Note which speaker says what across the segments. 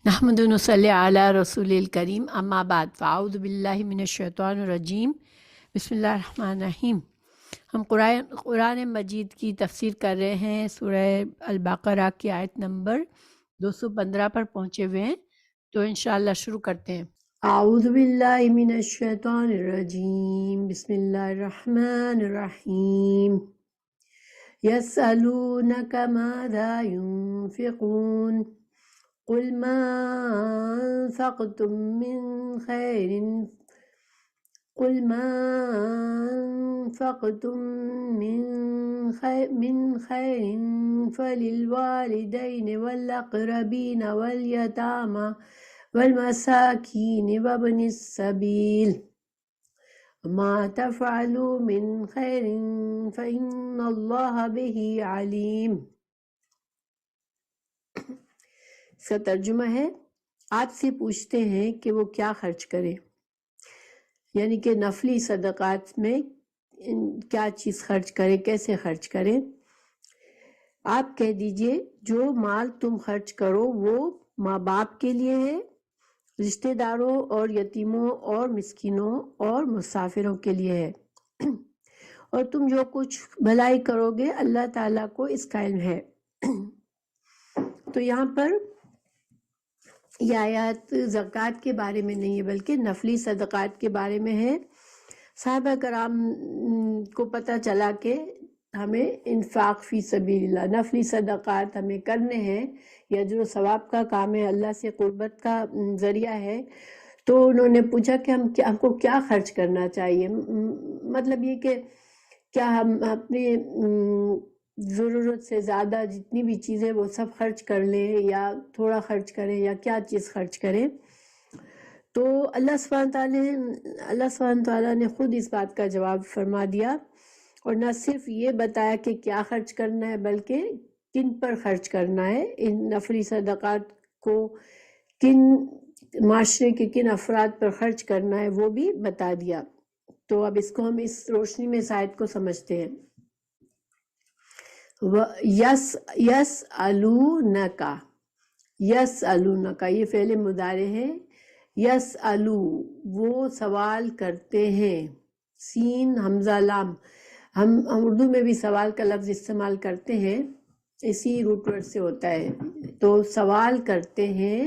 Speaker 1: نحمد ونصلی علی رسول الکریم اما بعد فاعوذ باللہ من الشیطان الرجیم بسم اللہ الرحمن الرحیم۔ ہم قرآن مجید کی تفسیر کر رہے ہیں، سورہ البقرہ کی آیت نمبر 215 پر پہنچے ہوئے ہیں، تو انشاءاللہ شروع کرتے ہیں۔ اعوذ باللہ من الشیطان الرجیم بسم اللہ الرحمن الرحیم۔ یسألونک ماذا ينفقون قل ما أنفقتم من خير قل ما أنفقتم من خير فللوالدين والأقربين واليتامى والمساكين وابن السبيل ما تفعلوا من خير فإن الله به عليم۔ اس کا ترجمہ ہے، آپ سے پوچھتے ہیں کہ وہ کیا خرچ کریں، یعنی کہ نفلی صدقات میں کیا چیز خرچ کریں، کیسے خرچ کریں۔ آپ کہہ دیجئے جو مال تم خرچ کرو وہ ماں باپ کے لیے ہے، رشتہ داروں اور یتیموں اور مسکینوں اور مسافروں کے لیے ہے، اور تم جو کچھ بھلائی کرو گے اللہ تعالیٰ کو اس کا علم ہے۔ تو یہاں پر یہ آیات زکوٰۃ کے بارے میں نہیں ہے بلکہ نفلی صدقات کے بارے میں ہے۔ صحابہ کرام کو پتہ چلا کہ ہمیں انفاق فی سبیل اللہ، نفلی صدقات ہمیں کرنے ہیں، یا جو ثواب کا کام ہے، اللہ سے قربت کا ذریعہ ہے، تو انہوں نے پوچھا کہ ہم کو کیا خرچ کرنا چاہیے، مطلب یہ کہ کیا ہم اپنی ضرورت سے زیادہ جتنی بھی چیزیں وہ سب خرچ کر لیں، یا تھوڑا خرچ کریں، یا کیا چیز خرچ کریں۔ تو اللہ سبحانہ تعالیٰ نے خود اس بات کا جواب فرما دیا، اور نہ صرف یہ بتایا کہ کیا خرچ کرنا ہے بلکہ کن پر خرچ کرنا ہے، ان نفلی صدقات کو کن معاشرے کے کن افراد پر خرچ کرنا ہے وہ بھی بتا دیا۔ تو اب اس کو ہم اس روشنی میں اس آیت کو سمجھتے ہیں۔ یسألونکا، یسألونکا یہ فعل مضارع ہے۔ یسألو وہ سوال کرتے ہیں، سین حمزہ لام، ہم اردو میں بھی سوال کا لفظ استعمال کرتے ہیں، اسی روٹ ورڈ سے ہوتا ہے۔ تو سوال کرتے ہیں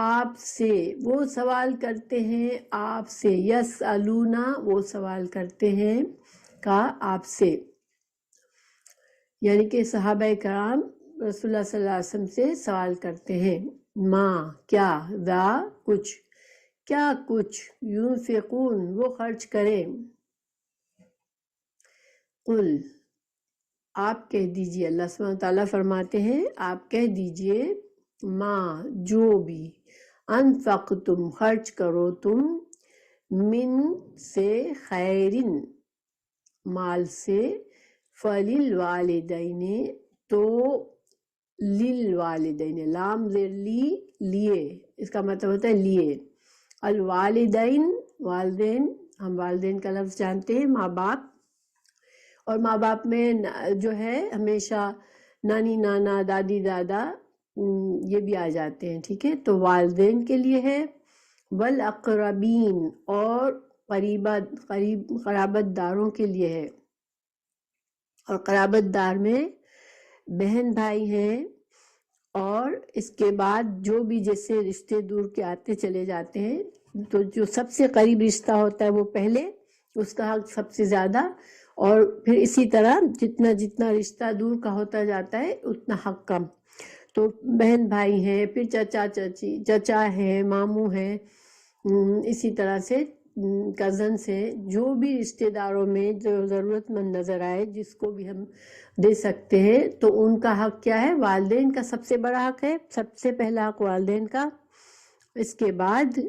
Speaker 1: آپ سے، وہ سوال کرتے ہیں آپ سے، یسألونا وہ سوال کرتے ہیں کا آپ سے، یعنی کہ صحابہ کرام رسول اللہ صلی اللہ علیہ وسلم سے سوال کرتے ہیں، ماں کیا، ذا کچھ، کیا کچھ، ينفقون وہ خرچ کریں، قل آپ کہہ دیجئے، اللہ سبحانہ وتعالیٰ فرماتے ہیں آپ کہہ دیجئے، ماں جو بھی، انفقتم خرچ کرو تم، من سے، خیرن مال سے، فللوالدین تو للوالدین، لام زیر لی لیے، اس کا مطلب ہوتا ہے لیے، الوالدین والدین، ہم والدین کا لفظ جانتے ہیں ماں باپ، اور ماں باپ میں جو ہے ہمیشہ نانی نانا دادی دادا یہ بھی آ جاتے ہیں، ٹھیک ہے، تو والدین کے لیے ہے، والاقربین اور قرابت داروں کے لیے ہے، اور قرابت دار میں بہن بھائی ہیں، اور اس کے بعد جو بھی جیسے رشتے دور کے آتے چلے جاتے ہیں، تو جو سب سے قریب رشتہ ہوتا ہے وہ پہلے، اس کا حق سب سے زیادہ، اور پھر اسی طرح جتنا جتنا رشتہ دور کا ہوتا جاتا ہے اتنا حق کم۔ تو بہن بھائی ہیں، پھر چچا ہیں، ماموں ہیں، اسی طرح سے کزنس ہیں، جو بھی رشتہ داروں میں جو ضرورت مند نظر آئے جس کو بھی ہم دے سکتے ہیں، تو ان کا حق کیا ہے، والدین کا سب سے بڑا حق ہے، سب سے پہلا حق والدین کا، اس کے بعد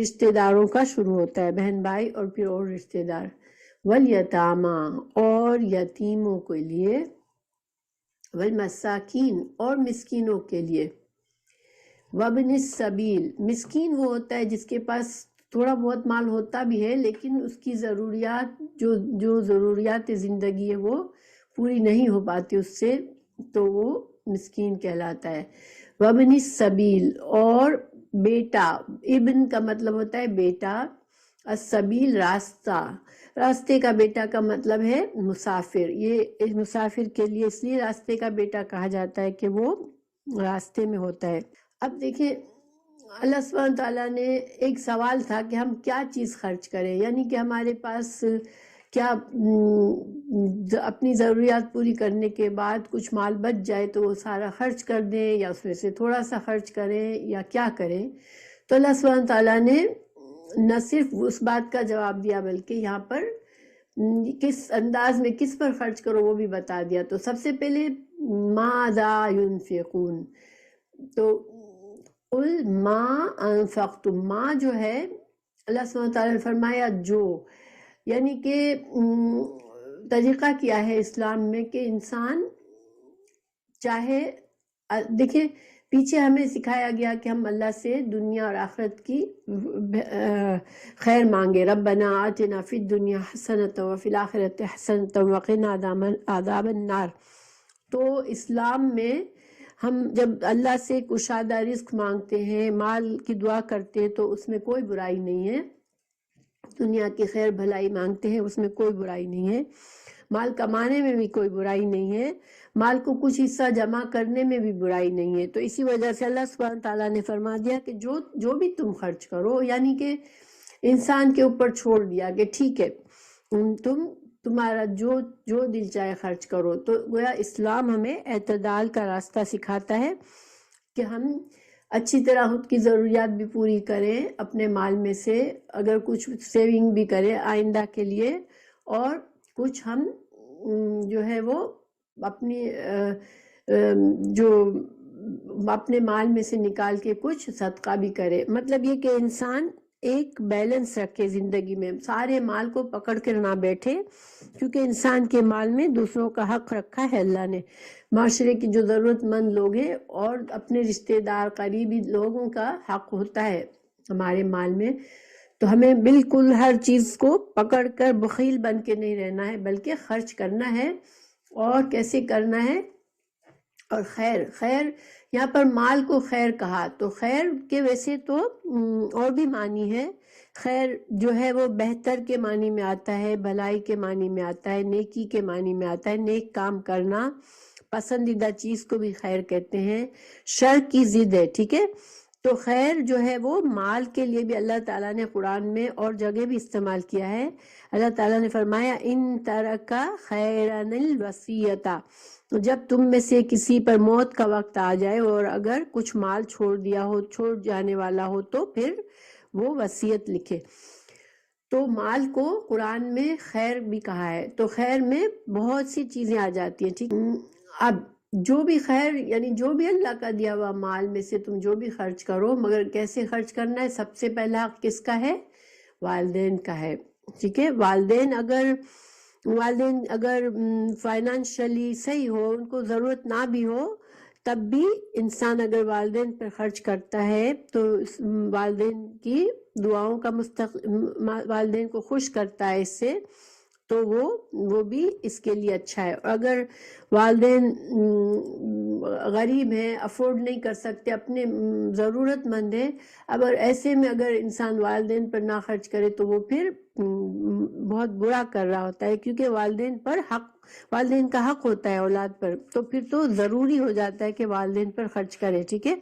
Speaker 1: رشتہ داروں کا شروع ہوتا ہے، بہن بھائی اور پھر اور رشتہ دار، والیتاما اور یتیموں کے لیے، والمساکین اور مسکینوں کے لیے، وابن السبیل مسکین وہ ہوتا ہے جس کے پاس تھوڑا بہت مال ہوتا بھی ہے لیکن اس کی ضروریات جو ضروریات زندگی ہے وہ پوری نہیں ہو پاتی اس سے، تو وہ مسکین کہلاتا ہے۔ وابن السبیل، اور بیٹا، ابن کا مطلب ہوتا ہے بیٹا، السبیل راستہ، راستے کا بیٹا کا مطلب ہے مسافر۔ یہ مسافر کے لیے اس لیے راستے کا بیٹا کہا جاتا ہے کہ وہ راستے میں ہوتا ہے۔ اب دیکھیں اللہ سبحانہ تعالیٰ نے ایک سوال تھا کہ ہم کیا چیز خرچ کریں، یعنی کہ ہمارے پاس کیا اپنی ضروریات پوری کرنے کے بعد کچھ مال بچ جائے تو وہ سارا خرچ کر دیں، یا اس میں سے تھوڑا سا خرچ کریں، یا کیا کریں؟ تو اللہ سبحانہ تعالیٰ نے نہ صرف اس بات کا جواب دیا بلکہ یہاں پر کس انداز میں کس پر خرچ کرو وہ بھی بتا دیا۔ تو سب سے پہلے ماذا ينفقون، تو قل ما انفقتم، ما جو ہے اللہ سبحانہ تعالیٰ نے فرمایا جو، یعنی کہ طریقہ کیا ہے اسلام میں کہ انسان چاہے، دیکھیں پیچھے ہمیں سکھایا گیا کہ ہم اللہ سے دنیا اور آخرت کی خیر مانگے، ربنا آتنا فی الدنیا حسنۃ وفی الآخرۃ حسنۃ وقنا عذاب النار۔ تو اسلام میں ہم جب اللہ سے کشادہ رزق مانگتے ہیں، مال کی دعا کرتے ہیں، تو اس میں کوئی برائی نہیں ہے۔ دنیا کی خیر بھلائی مانگتے ہیں، اس میں کوئی برائی نہیں ہے۔ مال کمانے میں بھی کوئی برائی نہیں ہے، مال کو کچھ حصہ جمع کرنے میں بھی برائی نہیں ہے۔ تو اسی وجہ سے اللہ سبحانہ تعالیٰ نے فرما دیا کہ جو بھی تم خرچ کرو، یعنی کہ انسان کے اوپر چھوڑ دیا کہ ٹھیک ہے تمہارا جو دل چاہے خرچ کرو۔ تو گویا اسلام ہمیں اعتدال کا راستہ سکھاتا ہے کہ ہم اچھی طرح خود کی ضروریات بھی پوری کریں، اپنے مال میں سے اگر کچھ سیونگ بھی کریں آئندہ کے لیے، اور کچھ ہم جو ہے وہ اپنی جو اپنے مال میں سے نکال کے کچھ صدقہ بھی کرے۔ مطلب یہ کہ انسان ایک بیلنس رکھے زندگی میں، سارے مال کو پکڑ کر نہ بیٹھے، کیونکہ انسان کے مال میں دوسروں کا حق رکھا ہے اللہ نے، معاشرے کی جو ضرورت مند لوگ ہیں اور اپنے رشتہ دار قریبی لوگوں کا حق ہوتا ہے ہمارے مال میں۔ تو ہمیں بالکل ہر چیز کو پکڑ کر بخیل بن کے نہیں رہنا ہے، بلکہ خرچ کرنا ہے، اور کیسے کرنا ہے، اور خیر یہاں پر مال کو خیر کہا، تو خیر کے ویسے تو اور بھی معنی ہے۔ خیر جو ہے وہ بہتر کے معنی میں آتا ہے، بھلائی کے معنی میں آتا ہے، نیکی کے معنی میں آتا ہے، نیک کام کرنا، پسندیدہ چیز کو بھی خیر کہتے ہیں، شر کی ضد ہے، ٹھیک ہے۔ تو خیر جو ہے وہ مال کے لیے بھی اللہ تعالیٰ نے قرآن میں اور جگہ بھی استعمال کیا ہے۔ اللہ تعالیٰ نے فرمایا ان ترکا خیرن الوصیۃ، تو جب تم میں سے کسی پر موت کا وقت آ جائے اور اگر کچھ مال چھوڑ جانے والا ہو تو پھر وہ وصیت لکھے۔ تو مال کو قرآن میں خیر بھی کہا ہے، تو خیر میں بہت سی چیزیں آ جاتی ہیں، ٹھیک۔ اب جو بھی خیر، یعنی جو بھی اللہ کا دیا ہوا مال میں سے تم جو بھی خرچ کرو، مگر کیسے خرچ کرنا ہے؟ سب سے پہلا حق کس کا ہے؟ والدین کا ہے، ٹھیک ہے۔ والدین اگر فائنانشلی صحیح ہو، ان کو ضرورت نہ بھی ہو، تب بھی انسان اگر والدین پر خرچ کرتا ہے تو والدین کی دعاؤں کا والدین کو خوش کرتا ہے اس سے، تو وہ بھی اس کے لیے اچھا ہے۔ اور اگر والدین غریب ہیں، افورڈ نہیں کر سکتے، اپنے ضرورت مند ہیں، اگر ایسے میں اگر انسان والدین پر نہ خرچ کرے تو وہ پھر بہت برا کر رہا ہوتا ہے، کیونکہ والدین کا حق ہوتا ہے اولاد پر، تو پھر تو ضروری ہو جاتا ہے کہ والدین پر خرچ کرے، ٹھیک ہے۔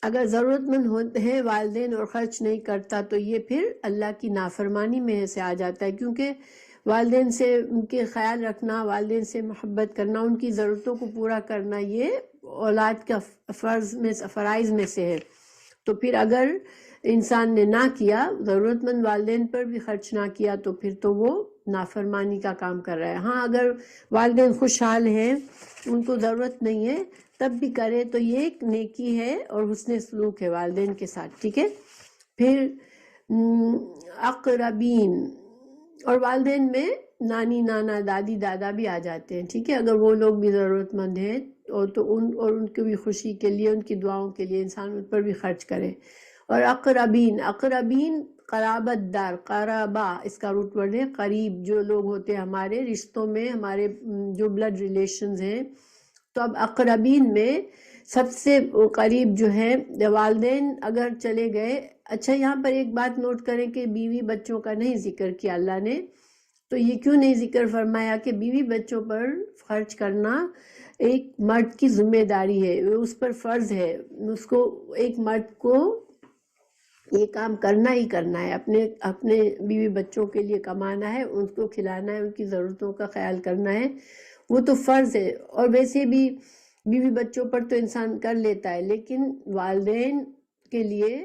Speaker 1: اگر ضرورت مند ہوتے ہیں والدین اور خرچ نہیں کرتا تو یہ پھر اللہ کی نافرمانی میں سے آ جاتا ہے، کیونکہ والدین سے ان کے خیال رکھنا، والدین سے محبت کرنا، ان کی ضرورتوں کو پورا کرنا، یہ اولاد کا فرائض میں سے ہے۔ تو پھر اگر انسان نے نہ کیا، ضرورت مند والدین پر بھی خرچ نہ کیا، تو پھر تو وہ نافرمانی کا کام کر رہا ہے۔ ہاں اگر والدین خوشحال ہیں، ان کو ضرورت نہیں ہے، تب بھی کرے تو یہ ایک نیکی ہے اور حسن سلوک ہے والدین کے ساتھ، ٹھیک ہے۔ پھر اقربین، اور والدین میں نانی نانا دادی دادا بھی آ جاتے ہیں، ٹھیک ہے۔ اگر وہ لوگ بھی ضرورت مند ہیں تو ان کی بھی خوشی کے لیے، ان کی دعاؤں کے لیے انسان ان پر بھی خرچ کرے۔ اور اقربین قرابت دار، قرابہ اس کا روٹ ورڈ ہے، قریب جو لوگ ہوتے ہیں ہمارے رشتوں میں، ہمارے جو بلڈ ریلیشنز ہیں، تو اب اقربین میں سب سے قریب جو ہے والدین اگر چلے گئے. اچھا یہاں پر ایک بات نوٹ کریں کہ بیوی بچوں کا نہیں ذکر کیا اللہ نے. تو یہ کیوں نہیں ذکر فرمایا کہ بیوی بچوں پر خرچ کرنا ایک مرد کی ذمہ داری ہے, اس پر فرض ہے, اس کو ایک مرد کو یہ کام کرنا ہی کرنا ہے, اپنے بیوی بچوں کے لیے کمانا ہے, ان کو کھلانا ہے, ان کی ضرورتوں کا خیال کرنا ہے, وہ تو فرض ہے. اور ویسے بھی بیوی بچوں پر تو انسان کر لیتا ہے, لیکن والدین کے لیے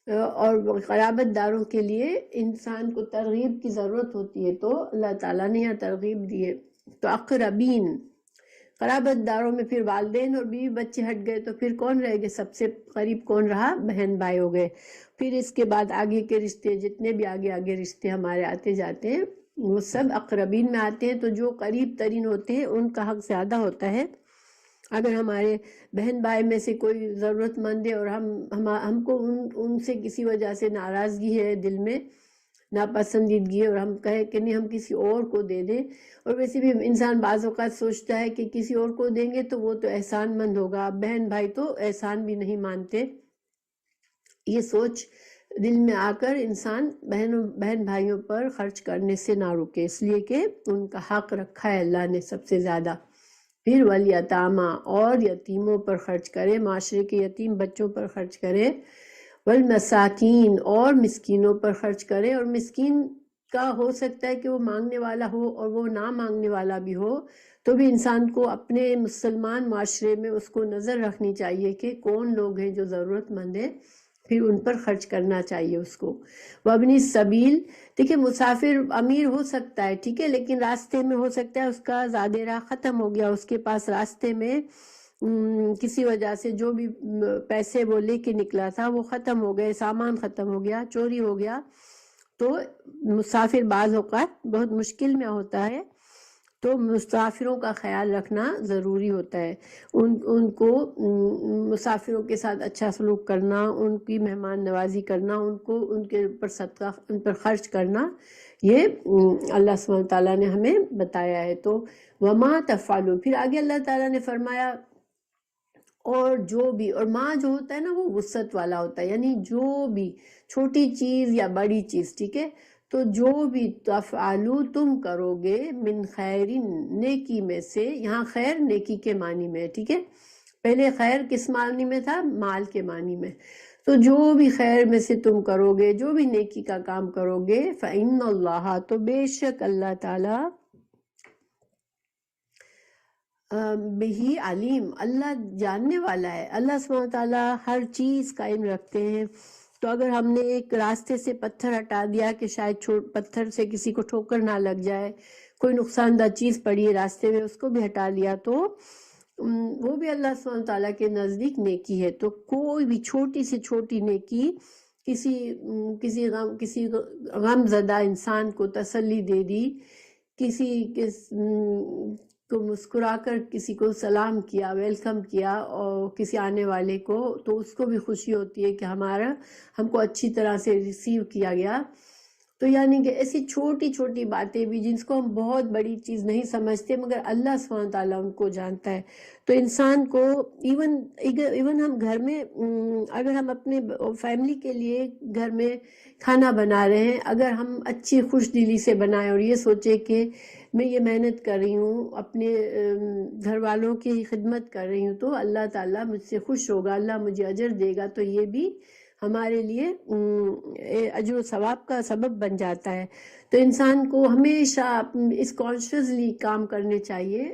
Speaker 1: اور قرابت داروں کے لیے انسان کو ترغیب کی ضرورت ہوتی ہے. تو اللہ تعالیٰ نے یہاں ترغیب دی ہے. تو اقربین قرابت داروں میں پھر والدین اور بیوی بچے ہٹ گئے تو پھر کون رہ گئے؟ سب سے قریب کون رہا؟ بہن بھائی ہو گئے. پھر اس کے بعد آگے کے رشتے, جتنے بھی آگے رشتے ہمارے آتے جاتے ہیں وہ سب اقربین میں آتے ہیں. تو جو قریب ترین ہوتے ہیں ان کا حق زیادہ ہوتا ہے. اگر ہمارے بہن بھائی میں سے کوئی ضرورت مند ہے اور ہم کو ان سے کسی وجہ سے ناراضگی ہے, دل میں ناپسندیدگی ہے, اور ہم کہیں کہ نہیں ہم کسی اور کو دے دیں, اور ویسے بھی انسان بعض اوقات سوچتا ہے کہ کسی اور کو دیں گے تو وہ تو احسان مند ہوگا, بہن بھائی تو احسان بھی نہیں مانتے. یہ سوچ دل میں آ کر انسان بہن بھائیوں پر خرچ کرنے سے نہ رکے, اس لیے کہ ان کا حق رکھا ہے اللہ نے سب سے زیادہ. پھر والیتاما, اور یتیموں پر خرچ کرے, معاشرے کے یتیم بچوں پر خرچ کرے. والمساکین, اور مسکینوں پر خرچ کرے. اور مسکین کا ہو سکتا ہے کہ وہ مانگنے والا ہو اور وہ نہ مانگنے والا بھی ہو, تو بھی انسان کو اپنے مسلمان معاشرے میں اس کو نظر رکھنی چاہیے کہ کون لوگ ہیں جو ضرورت مند ہیں, پھر ان پر خرچ کرنا چاہیے اس کو. وابن السبیل, دیکھیں مسافر امیر ہو سکتا ہے ٹھیک ہے, لیکن راستے میں ہو سکتا ہے اس کا زیادہ راہ ختم ہو گیا, اس کے پاس راستے میں کسی وجہ سے جو بھی پیسے وہ لے کے نکلا تھا وہ ختم ہو گئے, سامان ختم ہو گیا, چوری ہو گیا. تو مسافر بعض اوقات بہت مشکل میں ہوتا ہے, تو مسافروں کا خیال رکھنا ضروری ہوتا ہے. ان کو مسافروں کے ساتھ اچھا سلوک کرنا, ان کی مہمان نوازی کرنا, ان کے اوپر صدقہ, ان پر خرچ کرنا, یہ اللہ سبحانہ تعالیٰ نے ہمیں بتایا ہے. تو وما تفعلوا, پھر آگے اللہ تعالیٰ نے فرمایا اور جو بھی, اور ماں جو ہوتا ہے نا وہ وسعت والا ہوتا ہے, یعنی جو بھی چھوٹی چیز یا بڑی چیز ٹھیک ہے, تو جو بھی تفعلوا تم کرو گے, من خیر نیکی میں سے, یہاں خیر نیکی کے معنی میں ٹھیک ہے, پہلے خیر کس معنی میں تھا؟ مال کے معنی میں. تو جو بھی خیر میں سے تم کرو گے, جو بھی نیکی کا کام کرو گے, فإن اللہ, تو بے شک اللہ تعالیٰ, بہی علیم, اللہ جاننے والا ہے. اللہ سبحانہ تعالیٰ ہر چیز قائم رکھتے ہیں. تو اگر ہم نے ایک راستے سے پتھر ہٹا دیا کہ شاید پتھر سے کسی کو ٹھوکر نہ لگ جائے, کوئی نقصان دہ چیز پڑی ہے راستے میں, اس کو بھی ہٹا لیا, تو وہ بھی اللہ سبحانہ تعالیٰ کے نزدیک نیکی ہے. تو کوئی بھی چھوٹی سے چھوٹی نیکی کسی غم زدہ انسان کو تسلی دے دی, کسی کو مسکرا کر کسی کو سلام کیا, ویلکم کیا, اور کسی آنے والے کو, تو اس کو بھی خوشی ہوتی ہے کہ ہم کو اچھی طرح سے ریسیو کیا گیا. تو یعنی کہ ایسی چھوٹی چھوٹی باتیں بھی جن کو ہم بہت بڑی چیز نہیں سمجھتے, مگر اللہ سبحانہ تعالیٰ ان کو جانتا ہے. تو انسان کو ایون ہم گھر میں, اگر ہم اپنے فیملی کے لیے گھر میں کھانا بنا رہے ہیں, اگر ہم اچھی خوش دلی سے بنائیں اور یہ سوچے کہ میں یہ محنت کر رہی ہوں, اپنے گھر والوں کی خدمت کر رہی ہوں, تو اللہ تعالیٰ مجھ سے خوش ہوگا, اللہ مجھے اجر دے گا, تو یہ بھی ہمارے لیے اجر و ثواب کا سبب بن جاتا ہے. تو انسان کو ہمیشہ اس کانشیسلی کام کرنے چاہیے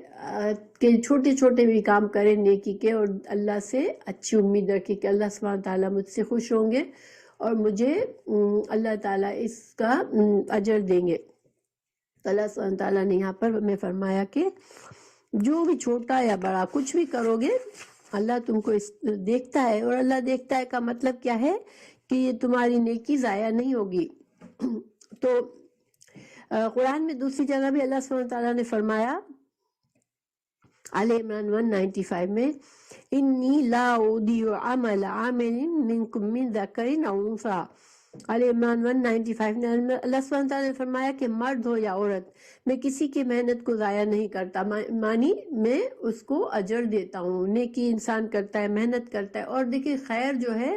Speaker 1: کہ چھوٹے چھوٹے بھی کام کریں نیکی کے, اور اللہ سے اچھی امید رکھے کہ اللہ سبحانہ تعالیٰ مجھ سے خوش ہوں گے اور مجھے اللہ تعالیٰ اس کا اجر دیں گے. تو اللہ سبحانہ تعالیٰ نے یہاں پر ہمیں فرمایا کہ جو بھی چھوٹا یا بڑا کچھ بھی کرو گے, اللہ تم کو دیکھتا ہے. اور اللہ دیکھتا ہے کا مطلب کیا ہے کہ یہ تمہاری نیکی ضائع نہیں ہوگی. تو قرآن میں دوسری جگہ بھی اللہ سبحانہ تعالیٰ نے فرمایا, آل عمران 195 میں, انی لا اضیع عمل عامل منکم من ذکر او انثی, آل عمران 195 میں اللہ سبحانہ تعالیٰ نے فرمایا کہ مرد ہو یا عورت، میں کسی کی محنت کو ضائع نہیں کرتا، مانی میں اس کو اجر دیتا ہوں۔ نیکی انسان کرتا ہے، محنت کرتا ہے، اور دیکھیں خیر جو ہے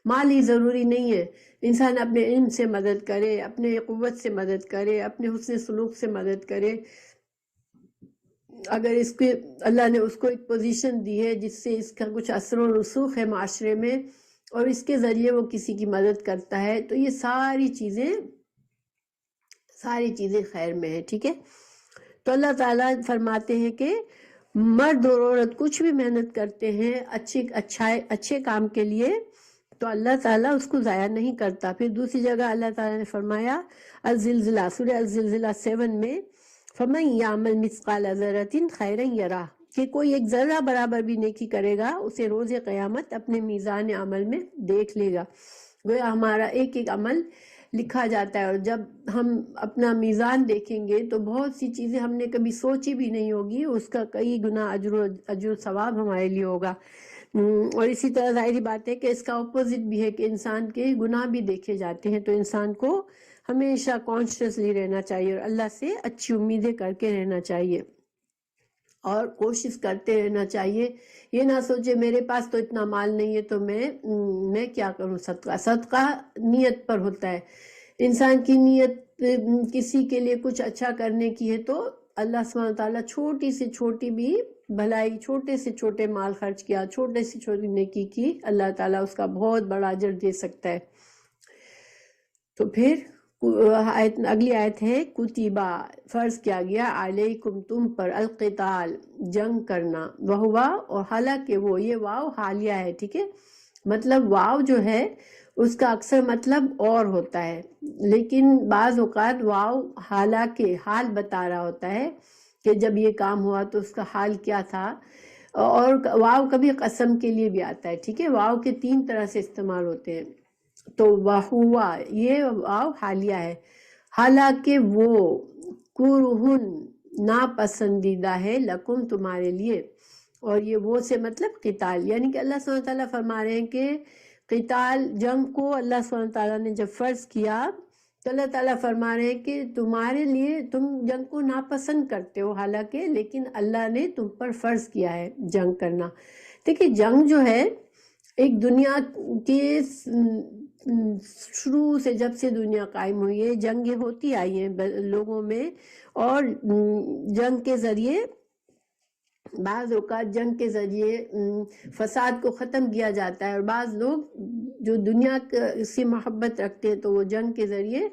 Speaker 1: مال ہی ضروری نہیں ہے، انسان اپنے علم سے مدد کرے، اپنے قوت سے مدد کرے، اپنے حسن سلوک سے مدد کرے۔ اگر اس کے اللہ نے اس کو ایک پوزیشن دی ہے جس سے اس کا کچھ اثر و رسوخ ہے معاشرے میں، اور اس کے ذریعے وہ کسی کی مدد کرتا ہے، تو یہ ساری چیزیں خیر میں ہے، ٹھیک ہے۔ تو اللہ تعالیٰ فرماتے ہیں کہ مرد اور عورت کچھ بھی محنت کرتے ہیں اچھے کام کے لیے تو اللہ تعالیٰ اس کو ضائع نہیں کرتا۔ پھر دوسری جگہ اللہ تعالیٰ نے فرمایا الزلزلہ، سورہ الزلزلہ 7 میں، فَمَن يَعْمَلْ مِثْقَالَ ذَرَّةٍ خَيْرًا يَرَهُ، کہ کوئی ایک ذرہ برابر بھی نیکی کرے گا اسے روز قیامت اپنے میزان عمل میں دیکھ لے گا۔ گویا ہمارا ایک ایک عمل لکھا جاتا ہے، اور جب ہم اپنا میزان دیکھیں گے تو بہت سی چیزیں ہم نے کبھی سوچی بھی نہیں ہوگی، اس کا کئی گنا اجر و ثواب ہمارے لیے ہوگا۔ اور اسی طرح ظاہری بات ہے کہ اس کا اپوزٹ بھی ہے کہ انسان کے گناہ بھی دیکھے جاتے ہیں، تو انسان کو ہمیشہ کانشیسلی رہنا چاہیے اور اللہ سے اچھی امیدیں کر کے رہنا چاہیے، اور کوشش کرتے رہنا چاہیے۔ یہ نہ سوچے میرے پاس تو اتنا مال نہیں ہے تو میں کیا کروں۔ صدقہ نیت پر ہوتا ہے، انسان کی نیت کسی کے لیے کچھ اچھا کرنے کی ہے تو اللہ سبحانہ تعالیٰ چھوٹی سے چھوٹی بھی بھلائی، چھوٹے سے چھوٹے مال خرچ کیا، چھوٹے سے چھوٹی نیکی کی، اللہ تعالیٰ اس کا بہت بڑا اجر دے سکتا ہے۔ تو پھر اگلی آیت ہے کتیبہ، فرض کیا گیا، علیکم تم پر، القتال جنگ کرنا، وہوا اور حالانکہ وہ، یہ واو حالیہ ہے، ٹھیک ہے، مطلب واو جو ہے اس کا اکثر مطلب اور ہوتا ہے، لیکن بعض اوقات واو حالانکہ حال بتا رہا ہوتا ہے کہ جب یہ کام ہوا تو اس کا حال کیا تھا، اور واو کبھی قسم کے لیے بھی آتا ہے، ٹھیک ہے، واو کے 3 طرح سے استعمال ہوتے ہیں۔ تو وہوا یہ واو حالیہ ہے، حالانکہ وہ، کرہن ناپسندیدہ ہے، لکم تمہارے لیے، اور یہ وہ سے مطلب قتال، یعنی کہ اللہ سبحانہ تعالیٰ فرما رہے ہیں کہ قتال، جنگ کو اللہ سبحانہ تعالیٰ نے جب فرض کیا تو اللہ تعالیٰ فرما رہے ہیں کہ تمہارے لیے، تم جنگ کو ناپسند کرتے ہو حالانکہ، لیکن اللہ نے تم پر فرض کیا ہے جنگ کرنا۔ دیکھیں جنگ جو ہے ایک دنیا کے شروع سے، جب سے دنیا قائم ہوئی ہے جنگیں ہوتی آئی ہیں لوگوں میں، اور جنگ کے ذریعے، بعض اوقات جنگ کے ذریعے فساد کو ختم کیا جاتا ہے، اور بعض لوگ جو دنیا سے محبت رکھتے ہیں تو وہ جنگ کے ذریعے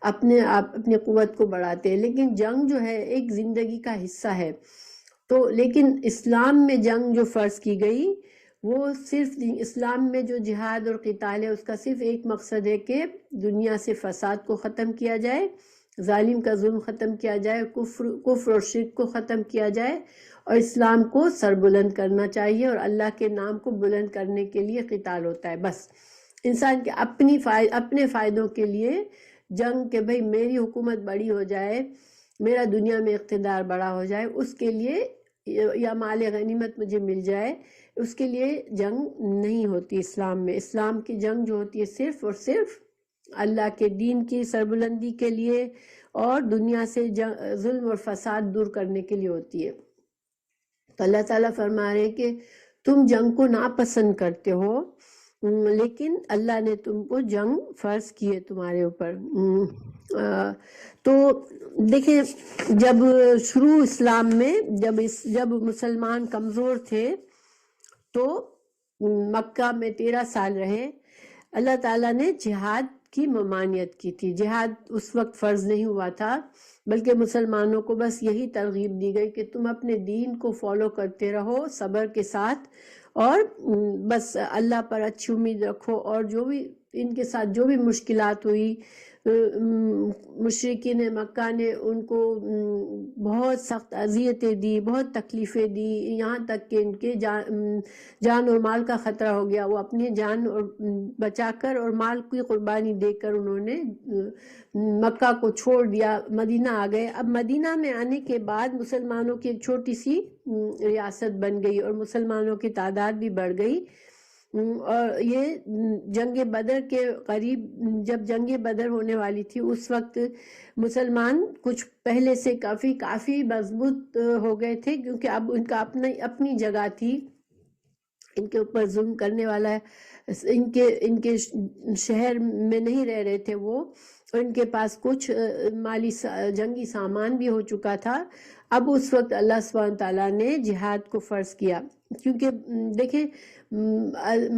Speaker 1: اپنی قوت کو بڑھاتے ہیں، لیکن جنگ جو ہے ایک زندگی کا حصہ ہے۔ تو لیکن اسلام میں جنگ جو فرض کی گئی وہ صرف، اسلام میں جو جہاد اور قتال ہے اس کا صرف ایک مقصد ہے کہ دنیا سے فساد کو ختم کیا جائے، ظالم کا ظلم ختم کیا جائے، کفر اور شرک کو ختم کیا جائے، اور اسلام کو سر بلند کرنا چاہیے، اور اللہ کے نام کو بلند کرنے کے لیے قتال ہوتا ہے۔ بس انسان کے اپنے فائدوں کے لیے جنگ، کہ بھئی میری حکومت بڑی ہو جائے، میرا دنیا میں اقتدار بڑا ہو جائے، اس کے لیے، یا مال غنیمت مجھے مل جائے، اس کے لیے جنگ نہیں ہوتی اسلام میں۔ اسلام کی جنگ جو ہوتی ہے صرف اور صرف اللہ کے دین کی سربلندی کے لیے اور دنیا سے ظلم اور فساد دور کرنے کے لیے ہوتی ہے۔ تو اللہ تعالیٰ فرما رہے ہیں کہ تم جنگ کو ناپسند کرتے ہو، لیکن اللہ نے تم کو جنگ فرض کی ہے تمہارے اوپر۔ تو دیکھیں جب شروع اسلام میں، جب مسلمان کمزور تھے تو مکہ میں 13 سال رہے، اللہ تعالیٰ نے جہاد کی ممانعت کی تھی۔ جہاد اس وقت فرض نہیں ہوا تھا، بلکہ مسلمانوں کو بس یہی ترغیب دی گئی کہ تم اپنے دین کو فالو کرتے رہو صبر کے ساتھ، اور بس اللہ پر اچھی امید رکھو، اور جو بھی ان کے ساتھ جو بھی مشکلات ہوئی، مشرکین مکہ نے ان کو بہت سخت اذیتیں دی، بہت تکلیفیں دی، یہاں تک کہ ان کے جان اور مال کا خطرہ ہو گیا۔ وہ اپنی جان بچا کر اور مال کی قربانی دے کر انہوں نے مکہ کو چھوڑ دیا، مدینہ آ گئے۔ اب مدینہ میں آنے کے بعد مسلمانوں کی ایک چھوٹی سی ریاست بن گئی، اور مسلمانوں کی تعداد بھی بڑھ گئی، اور یہ جنگ بدر کے قریب جب جنگ بدر ہونے والی تھی اس وقت مسلمان کچھ پہلے سے کافی مضبوط ہو گئے تھے، کیونکہ اب ان کا اپنی جگہ تھی، ان کے اوپر ظلم کرنے والا ان کے شہر میں نہیں رہ رہے تھے وہ، اور ان کے پاس کچھ مالی جنگی سامان بھی ہو چکا تھا۔ اب اس وقت اللہ سبحانہ تعالیٰ نے جہاد کو فرض کیا، کیونکہ دیکھیں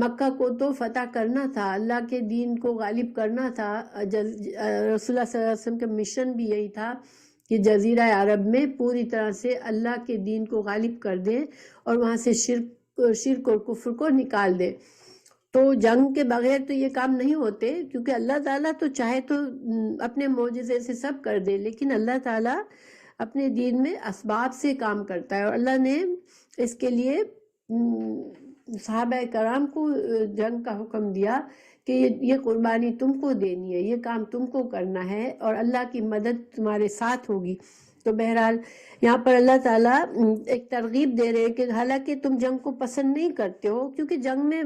Speaker 1: مکہ کو تو فتح کرنا تھا، اللہ کے دین کو غالب کرنا تھا، رسول اللہ صلی اللہ علیہ وسلم کا مشن بھی یہی تھا کہ جزیرہ عرب میں پوری طرح سے اللہ کے دین کو غالب کر دیں اور وہاں سے شرک اور کفر کو نکال دے۔ تو جنگ کے بغیر تو یہ کام نہیں ہوتے، کیونکہ اللہ تعالیٰ تو چاہے تو اپنے معجزے سے سب کر دے، لیکن اللہ تعالیٰ اپنے دین میں اسباب سے کام کرتا ہے، اور اللہ نے اس کے لیے صحابہ کرام کو جنگ کا حکم دیا کہ یہ قربانی تم کو دینی ہے، یہ کام تم کو کرنا ہے، اور اللہ کی مدد تمہارے ساتھ ہوگی۔ تو بہرحال یہاں پر اللہ تعالیٰ ایک ترغیب دے رہے کہ حالانکہ تم جنگ کو پسند نہیں کرتے ہو، کیونکہ جنگ میں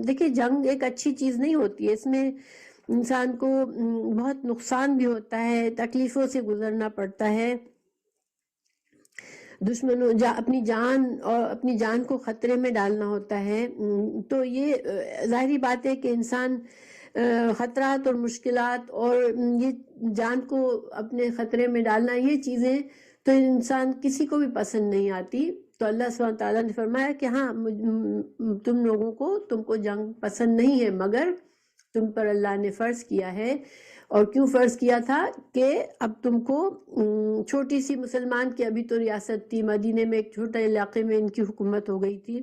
Speaker 1: دیکھیں جنگ ایک اچھی چیز نہیں ہوتی ہے، اس میں انسان کو بہت نقصان بھی ہوتا ہے، تکلیفوں سے گزرنا پڑتا ہے، دشمنوں اپنی جان کو خطرے میں ڈالنا ہوتا ہے۔ تو یہ ظاہری بات ہے کہ انسان خطرات اور مشکلات اور یہ جان کو اپنے خطرے میں ڈالنا، یہ چیزیں تو انسان کسی کو بھی پسند نہیں آتی۔ تو اللہ سبحانہ تعالیٰ نے فرمایا کہ ہاں تم کو جنگ پسند نہیں ہے، مگر تم پر اللہ نے فرض کیا ہے۔ اور کیوں فرض کیا تھا کہ اب تم کو چھوٹی سی مسلمان کی ابھی تو ریاست تھی، مدینے میں ایک چھوٹے علاقے میں ان کی حکومت ہو گئی تھی،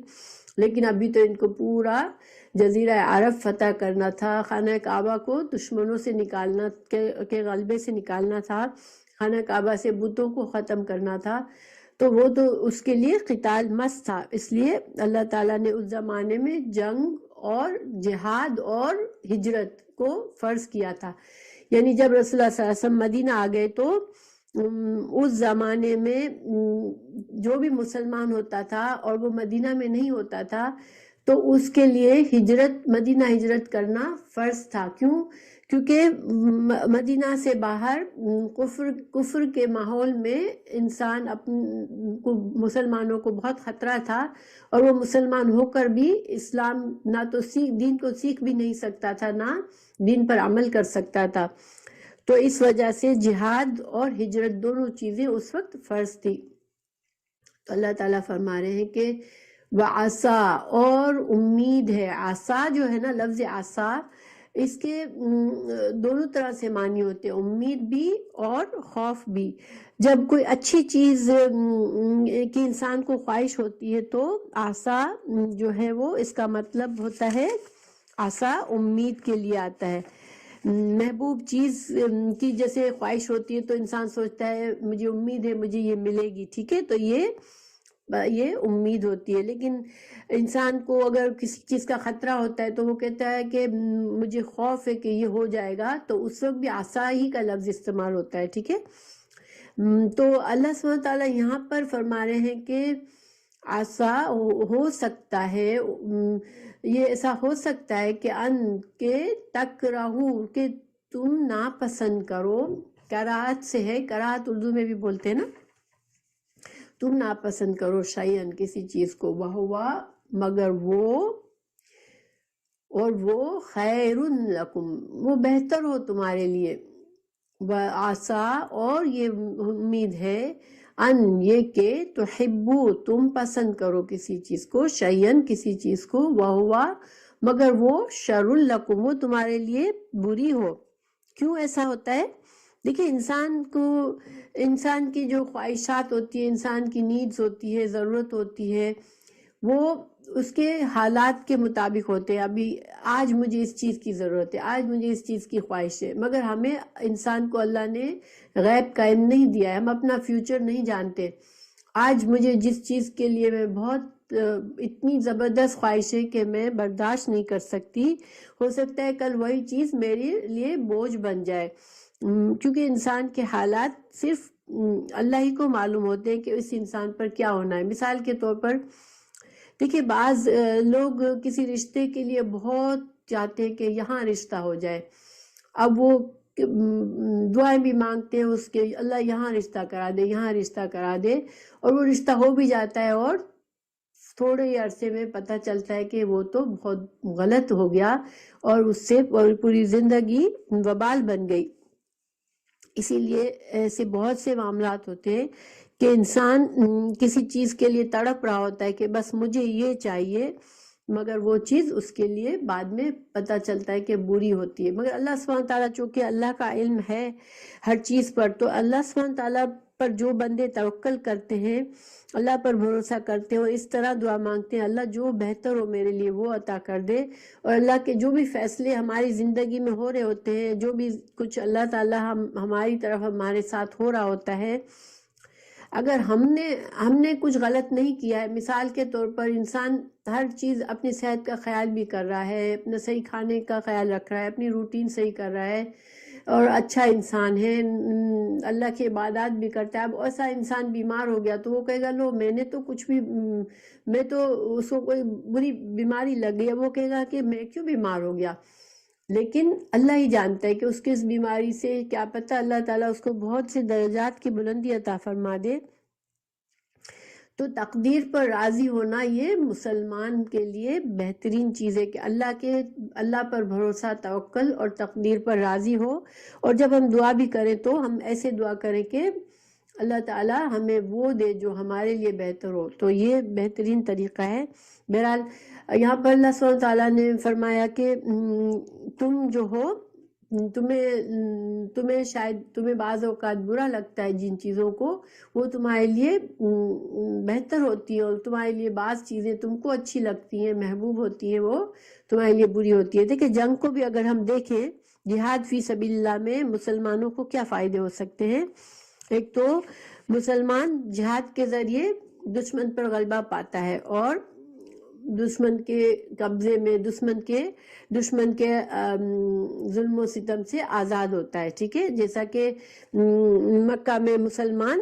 Speaker 1: لیکن ابھی تو ان کو پورا جزیرہ عرب فتح کرنا تھا، خانہ کعبہ کو دشمنوں سے نکالنا کے غلبے سے نکالنا تھا، خانہ کعبہ سے بتوں کو ختم کرنا تھا۔ تو وہ تو اس کے لیے قتال مست تھا، اس لیے اللہ تعالیٰ نے اس زمانے میں جنگ اور جہاد اور ہجرت کو فرض کیا تھا۔ یعنی جب رسول اللہ صلی اللہ علیہ وسلم مدینہ آ گئے تو اس زمانے میں جو بھی مسلمان ہوتا تھا اور وہ مدینہ میں نہیں ہوتا تھا تو اس کے لیے مدینہ ہجرت کرنا فرض تھا۔ کیوں؟ کیونکہ مدینہ سے باہر کفر کے ماحول میں مسلمانوں کو بہت خطرہ تھا، اور وہ مسلمان ہو کر بھی اسلام نہ تو دین کو سیکھ بھی نہیں سکتا تھا، نہ دین پر عمل کر سکتا تھا۔ تو اس وجہ سے جہاد اور ہجرت دونوں چیزیں اس وقت فرض تھی۔ تو اللہ تعالیٰ فرما رہے ہیں کہ وَعَسَىٰ، اور امید ہے۔ عَسَىٰ جو ہے نا، لفظ عَسَىٰ اس کے دونوں طرح سے معنی ہوتے ہیں، امید بھی اور خوف بھی۔ جب کوئی اچھی چیز کی انسان کو خواہش ہوتی ہے تو عَسَىٰ جو ہے وہ اس کا مطلب ہوتا ہے، عَسَىٰ امید کے لیے آتا ہے۔ محبوب چیز کی جیسے خواہش ہوتی ہے تو انسان سوچتا ہے مجھے امید ہے مجھے یہ ملے گی، ٹھیک ہے، تو یہ امید ہوتی ہے۔ لیکن انسان کو اگر کسی چیز کا خطرہ ہوتا ہے تو وہ کہتا ہے کہ مجھے خوف ہے کہ یہ ہو جائے گا، تو اس وقت بھی عَسَىٰ ہی کا لفظ استعمال ہوتا ہے، ٹھیک ہے۔ تو اللہ سبحانہ تعالیٰ یہاں پر فرما رہے ہیں کہ عَسَىٰ ہو سکتا ہے، یہ ایسا ہو سکتا ہے کہ تکرہو، کہ تم ناپسند کرو، کراہت سے ہے، کراہت اردو میں بھی بولتے ہیں نا، تم ناپسند کرو شیئن، کسی چیز کو، وَهُوَ، مگر وہ خیر لکم، وہ بہتر ہو تمہارے لیے، وَعَسَىٰ، اور یہ امید ہے، ان، یہ کہ تحبو، تم پسند کرو کسی چیز کو، شیئن، کسی چیز کو، وَهُوَ، مگر وہ شر لکم، وہ تمہارے لیے بری ہو۔ کیوں ایسا ہوتا ہے؟ دیکھیں انسان کی جو خواہشات ہوتی ہے، انسان کی نیڈز ہوتی ہے، ضرورت ہوتی ہے، وہ اس کے حالات کے مطابق ہوتے ہیں۔ ابھی آج مجھے اس چیز کی ضرورت ہے، آج مجھے اس چیز کی خواہش ہے، مگر ہمیں انسان کو اللہ نے غیب کا علم نہیں دیا ہے، ہم اپنا فیوچر نہیں جانتے۔ آج مجھے جس چیز کے لیے میں بہت اتنی زبردست خواہش ہے کہ میں برداشت نہیں کر سکتی، ہو سکتا ہے کل وہی چیز میرے لیے بوجھ بن جائے، کیونکہ انسان کے حالات صرف اللہ ہی کو معلوم ہوتے ہیں کہ اس انسان پر کیا ہونا ہے۔ مثال کے طور پر دیکھیے بعض لوگ کسی رشتے کے لیے بہت چاہتے ہیں کہ یہاں رشتہ ہو جائے، اب وہ دعائیں بھی مانگتے ہیں اس کے، اللہ یہاں رشتہ کرا دے، یہاں رشتہ کرا دے، اور وہ رشتہ ہو بھی جاتا ہے اور تھوڑے ہی عرصے میں پتہ چلتا ہے کہ وہ تو بہت غلط ہو گیا اور اس سے پوری زندگی وبال بن گئی۔ اسی لیے ایسے بہت سے معاملات ہوتے ہیں کہ انسان کسی چیز کے لیے تڑپ رہا ہوتا ہے کہ بس مجھے یہ چاہیے، مگر وہ چیز اس کے لیے بعد میں پتہ چلتا ہے کہ بری ہوتی ہے۔ مگر اللہ سبحانہ تعالیٰ چونکہ اللہ کا علم ہے ہر چیز پر، تو اللہ سبحانہ تعالیٰ پر جو بندے توکل کرتے ہیں، اللہ پر بھروسہ کرتے ہیں، اور اس طرح دعا مانگتے ہیں اللہ جو بہتر ہو میرے لیے وہ عطا کر دے، اور اللہ کے جو بھی فیصلے ہماری زندگی میں ہو رہے ہوتے ہیں، جو بھی کچھ اللہ تعالیٰ ہماری طرف ہمارے ساتھ ہو رہا ہوتا ہے، اگر ہم نے کچھ غلط نہیں کیا ہے، مثال کے طور پر انسان ہر چیز اپنی صحت کا خیال بھی کر رہا ہے، اپنا صحیح کھانے کا خیال رکھ رہا ہے، اپنی روٹین صحیح کر رہا ہے اور اچھا انسان ہے، اللہ کی عبادات بھی کرتا ہے، اب ایسا انسان بیمار ہو گیا تو وہ کہے گا لو میں نے تو کچھ بھی، میں تو اس کو کوئی بری بیماری لگ گئی، وہ کہے گا کہ میں کیوں بیمار ہو گیا، لیکن اللہ ہی جانتا ہے کہ اس کی اس بیماری سے کیا پتہ اللہ تعالیٰ اس کو بہت سے درجات کی بلندی عطا فرما دے۔ تو تقدیر پر راضی ہونا یہ مسلمان کے لیے بہترین چیز ہے کہ اللہ پر بھروسہ، توکل اور تقدیر پر راضی ہو، اور جب ہم دعا بھی کریں تو ہم ایسے دعا کریں کہ اللہ تعالیٰ ہمیں وہ دے جو ہمارے لیے بہتر ہو، تو یہ بہترین طریقہ ہے۔ بہرحال یہاں پر اللہ سبحانہ تعالیٰ نے فرمایا کہ تم جو ہو، تمہیں شاید تمہیں بعض اوقات برا لگتا ہے جن چیزوں کو، وہ تمہارے لیے بہتر ہوتی ہیں، اور تمہارے لیے بعض چیزیں تم کو اچھی لگتی ہیں، محبوب ہوتی ہیں، وہ تمہارے لیے بری ہوتی ہے۔ دیکھیں جنگ کو بھی اگر ہم دیکھیں، جہاد فی سبیل اللہ میں مسلمانوں کو کیا فائدے ہو سکتے ہیں؟ ایک تو مسلمان جہاد کے ذریعے دشمن پر غلبہ پاتا ہے اور دشمن کے قبضے میں، دشمن کے ظلم و ستم سے آزاد ہوتا ہے، ٹھیک ہے، جیسا کہ مکہ میں مسلمان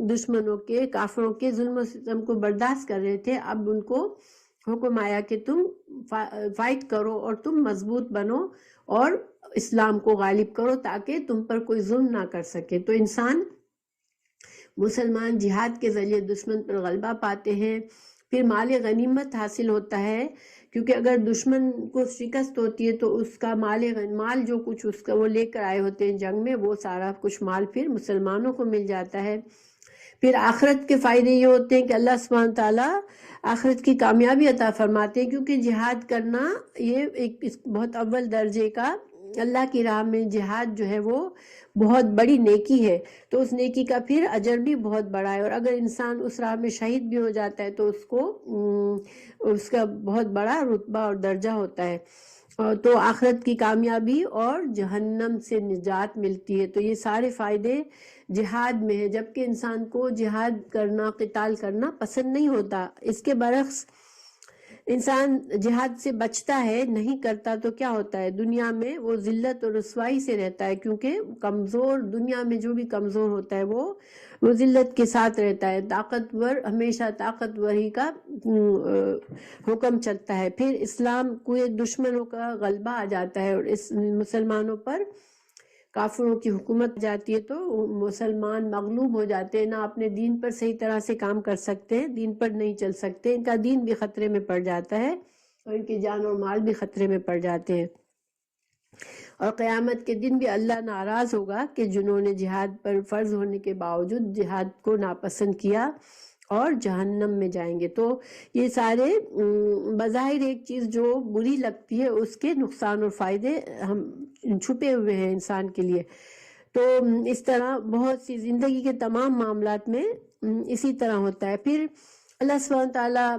Speaker 1: دشمنوں کے، کافروں کے ظلم و ستم کو برداشت کر رہے تھے، اب ان کو حکم آیا کہ تم فائٹ کرو اور تم مضبوط بنو اور اسلام کو غالب کرو تاکہ تم پر کوئی ظلم نہ کر سکے۔ تو مسلمان جہاد کے ذریعے دشمن پر غلبہ پاتے ہیں، پھر مال غنیمت حاصل ہوتا ہے، کیونکہ اگر دشمن کو شکست ہوتی ہے تو اس کا مال جو کچھ اس کا وہ لے کر آئے ہوتے ہیں جنگ میں، وہ سارا کچھ مال پھر مسلمانوں کو مل جاتا ہے۔ پھر آخرت کے فائدے یہ ہوتے ہیں کہ اللہ سبحانہ تعالیٰ آخرت کی کامیابی عطا فرماتے ہیں، کیونکہ جہاد کرنا یہ ایک بہت اول درجے کا، اللہ کی راہ میں جہاد جو ہے وہ بہت بڑی نیکی ہے، تو اس نیکی کا پھر اجر بھی بہت بڑا ہے، اور اگر انسان اس راہ میں شہید بھی ہو جاتا ہے تو اس کا بہت بڑا رتبہ اور درجہ ہوتا ہے، تو آخرت کی کامیابی اور جہنم سے نجات ملتی ہے۔ تو یہ سارے فائدے جہاد میں ہے، جبکہ انسان کو جہاد کرنا، قتال کرنا پسند نہیں ہوتا۔ اس کے برعکس انسان جہاد سے بچتا ہے، نہیں کرتا، تو کیا ہوتا ہے دنیا میں وہ ذلت اور رسوائی سے رہتا ہے، کیونکہ دنیا میں جو بھی کمزور ہوتا ہے وہ ذلت کے ساتھ رہتا ہے، طاقتور ہمیشہ طاقتوری کا حکم چلتا ہے، پھر اسلام کو دشمنوں کا غلبہ آ جاتا ہے اور اس مسلمانوں پر کافروں کی حکومت جاتی ہے، تو مسلمان مغلوب ہو جاتے ہیں، نہ اپنے دین پر صحیح طرح سے کام کر سکتے ہیں، دین پر نہیں چل سکتے، ان کا دین بھی خطرے میں پڑ جاتا ہے اور ان کی جان اور مال بھی خطرے میں پڑ جاتے ہیں، اور قیامت کے دن بھی اللہ ناراض ہوگا کہ جنہوں نے جہاد پر فرض ہونے کے باوجود جہاد کو ناپسند کیا اور جہنم میں جائیں گے۔ تو یہ سارے بظاہر ایک چیز جو بری لگتی ہے اس کے نقصان اور فائدے ہم چھپے ہوئے ہیں انسان کے لیے۔ تو اس طرح بہت سی زندگی کے تمام معاملات میں اسی طرح ہوتا ہے۔ پھر اللہ سبحانہ تعالیٰ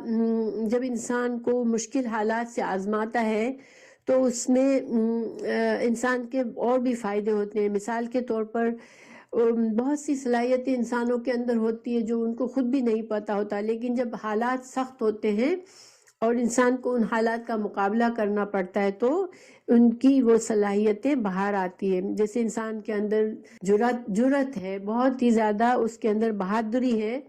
Speaker 1: جب انسان کو مشکل حالات سے آزماتا ہے تو اس میں انسان کے اور بھی فائدے ہوتے ہیں۔ مثال کے طور پر بہت سی صلاحیتیں انسانوں کے اندر ہوتی ہے جو ان کو خود بھی نہیں پتہ ہوتا، لیکن جب حالات سخت ہوتے ہیں اور انسان کو ان حالات کا مقابلہ کرنا پڑتا ہے تو ان کی وہ صلاحیتیں باہر آتی ہیں۔ جیسے انسان کے اندر جرأت ہے، بہت ہی زیادہ اس کے اندر بہادری ہے،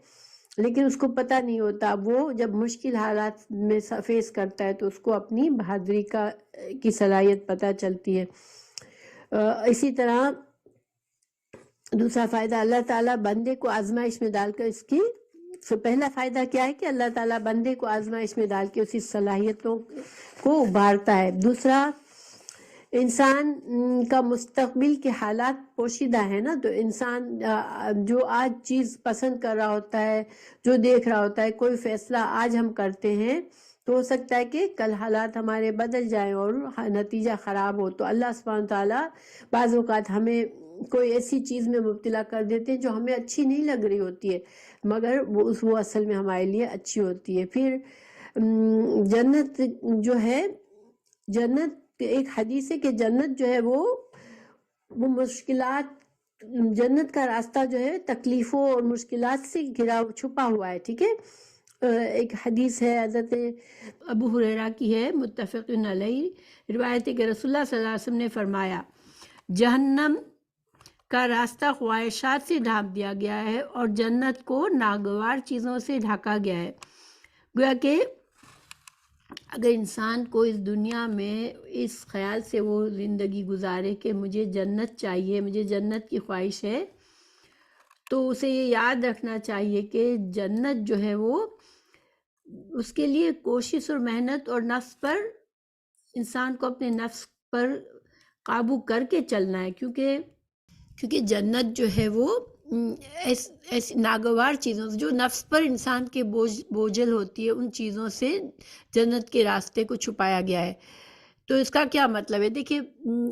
Speaker 1: لیکن اس کو پتہ نہیں ہوتا. وہ جب مشکل حالات میں فیس کرتا ہے تو اس کو اپنی بہادری کی صلاحیت پتہ چلتی ہے. اسی طرح دوسرا فائدہ، اللہ تعالیٰ بندے کو آزمائش میں ڈال کر پہلا فائدہ کیا ہے کہ اللہ تعالیٰ بندے کو آزمائش میں ڈال کے اس کی صلاحیتوں کو ابھارتا ہے. دوسرا، انسان کا مستقبل کے حالات پوشیدہ ہے نا، تو انسان جو آج چیز پسند کر رہا ہوتا ہے، جو دیکھ رہا ہوتا ہے، کوئی فیصلہ آج ہم کرتے ہیں تو ہو سکتا ہے کہ کل حالات ہمارے بدل جائیں اور نتیجہ خراب ہو. تو اللہ سبحانہ تعالیٰ بعض اوقات ہمیں کوئی ایسی چیز میں مبتلا کر دیتے ہیں جو ہمیں اچھی نہیں لگ رہی ہوتی ہے، مگر وہ اصل میں ہمارے لیے اچھی ہوتی ہے. پھر جنت جو ہے، جنت ایک حدیث ہے کہ جنت جو ہے وہ مشکلات، جنت کا راستہ جو ہے تکلیفوں اور مشکلات سے گھرا چھپا ہوا ہے. ٹھیک ہے، ایک حدیث ہے حضرت ابو ہریرہ کی ہے، متفق علیہ روایت ہے کہ رسول اللہ صلی اللہ علیہ وسلم نے فرمایا، جہنم کا راستہ خواہشات سے ڈھانپ دیا گیا ہے اور جنت کو ناگوار چیزوں سے ڈھکا گیا ہے. گویا کہ اگر انسان کو اس دنیا میں اس خیال سے وہ زندگی گزارے کہ مجھے جنت چاہیے، مجھے جنت کی خواہش ہے، تو اسے یہ یاد رکھنا چاہیے کہ جنت جو ہے وہ اس کے لیے کوشش اور محنت اور نفس پر، انسان کو اپنے نفس پر قابو کر کے چلنا ہے، کیونکہ جنت جو ہے وہ ایسی ناگوار چیزوں سے، جو نفس پر انسان کے بوجھل ہوتی ہے، ان چیزوں سے جنت کے راستے کو چھپایا گیا ہے. تو اس کا کیا مطلب ہے؟ دیکھیے،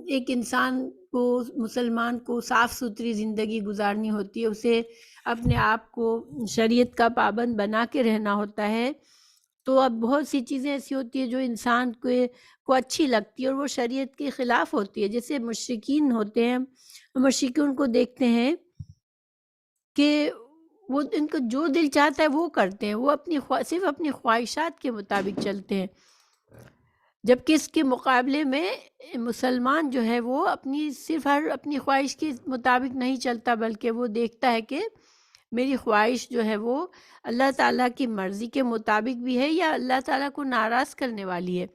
Speaker 1: ایک انسان کو، مسلمان کو صاف ستھری زندگی گزارنی ہوتی ہے، اسے اپنے آپ کو شریعت کا پابند بنا کے رہنا ہوتا ہے. تو اب بہت سی چیزیں ایسی ہوتی ہیں جو انسان کو اچھی لگتی ہے اور وہ شریعت کے خلاف ہوتی ہے. جیسے مشرکین ہوتے ہیں، مشرکین کو دیکھتے ہیں کہ وہ ان کو جو دل چاہتا ہے وہ کرتے ہیں، وہ صرف اپنی خواہشات کے مطابق چلتے ہیں، جبکہ اس کے مقابلے میں مسلمان جو ہے وہ صرف اپنی خواہش کے مطابق نہیں چلتا، بلکہ وہ دیکھتا ہے کہ میری خواہش جو ہے وہ اللہ تعالیٰ کی مرضی کے مطابق بھی ہے یا اللہ تعالیٰ کو ناراض کرنے والی ہے.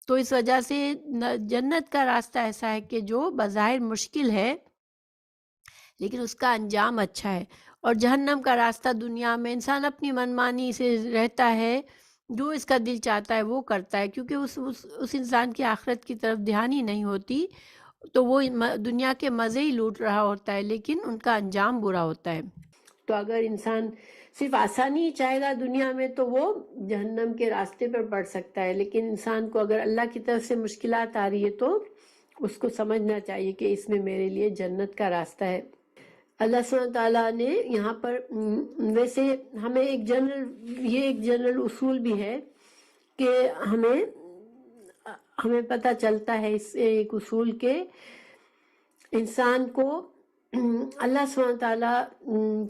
Speaker 1: تو اس وجہ سے جنت کا راستہ ایسا ہے کہ جو بظاہر مشکل ہے لیکن اس کا انجام اچھا ہے. اور جہنم کا راستہ دنیا میں انسان اپنی منمانی سے رہتا ہے، جو اس کا دل چاہتا ہے وہ کرتا ہے، کیونکہ اس انسان کی آخرت کی طرف دھیان ہی نہیں ہوتی، تو وہ دنیا کے مزے ہی لوٹ رہا ہوتا ہے، لیکن ان کا انجام برا ہوتا ہے. تو اگر انسان صرف آسانی چاہے گا دنیا میں تو وہ جہنم کے راستے پر بڑھ سکتا ہے، لیکن انسان کو اگر اللہ کی طرف سے مشکلات آ رہی ہے تو اس کو سمجھنا چاہیے کہ اس میں میرے لیے جنت کا راستہ ہے. اللہ سبحانہ تعالیٰ نے یہاں پر ویسے ہمیں ایک جنرل اصول بھی ہے کہ ہمیں پتہ چلتا ہے اس ایک اصول کے انسان کو اللہ سبحانہ تعالیٰ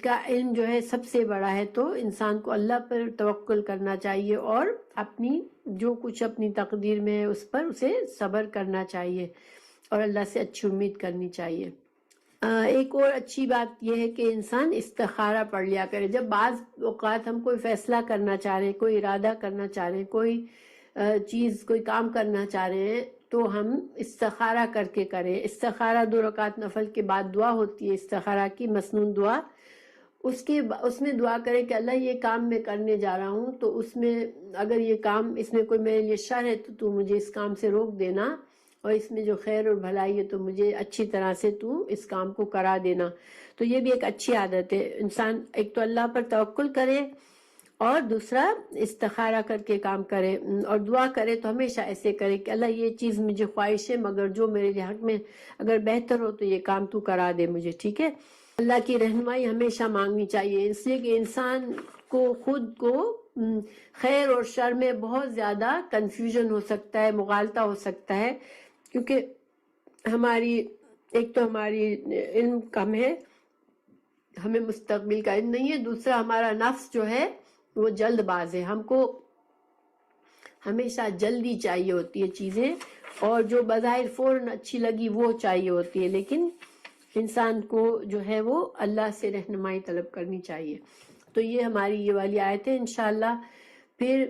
Speaker 1: کا علم جو ہے سب سے بڑا ہے، تو انسان کو اللہ پر توکل کرنا چاہیے اور جو کچھ اپنی تقدیر میں ہے اس پر اسے صبر کرنا چاہیے اور اللہ سے اچھی امید کرنی چاہیے. ایک اور اچھی بات یہ ہے کہ انسان استخارہ پڑھ لیا کرے. جب بعض اوقات ہم کوئی فیصلہ کرنا چاہ رہے ہیں، کوئی ارادہ کرنا چاہ رہے ہیں، کوئی کام کرنا چاہ رہے ہیں، تو ہم استخارہ کر کے کریں. استخارہ 2 رکعت نفل کے بعد دعا ہوتی ہے، استخارہ کی مسنون دعا. اس میں دعا کریں کہ اللہ یہ کام میں کرنے جا رہا ہوں، تو اس میں اگر یہ کام اس میں کوئی میرے لیے شر ہے تو مجھے اس کام سے روک دینا، اور اس میں جو خیر اور بھلائی ہے تو مجھے اچھی طرح سے اس کام کو کرا دینا. تو یہ بھی ایک اچھی عادت ہے. انسان ایک تو اللہ پر توکل کرے اور دوسرا استخارہ کر کے کام کرے، اور دعا کرے تو ہمیشہ ایسے کرے کہ اللہ یہ چیز مجھے خواہش ہے، مگر جو میرے لیے حق میں اگر بہتر ہو تو یہ کام تو کرا دے مجھے. ٹھیک ہے، اللہ کی رہنمائی ہمیشہ مانگنی چاہیے، اس لیے کہ انسان کو خود کو خیر اور شر میں بہت زیادہ کنفیوژن ہو سکتا ہے، مغالطہ ہو سکتا ہے، کیونکہ ایک تو ہماری علم کم ہے، ہمیں مستقبل کا علم نہیں ہے، دوسرا ہمارا نفس جو ہے وہ جلد باز ہے، ہم کو ہمیشہ جلدی چاہیے ہوتی ہے چیزیں، اور جو بظاہر فوراً اچھی لگی وہ چاہیے ہوتی ہے. لیکن انسان کو جو ہے وہ اللہ سے رہنمائی طلب کرنی چاہیے. تو یہ ہماری یہ والی آیت ہے انشاءاللہ. پھر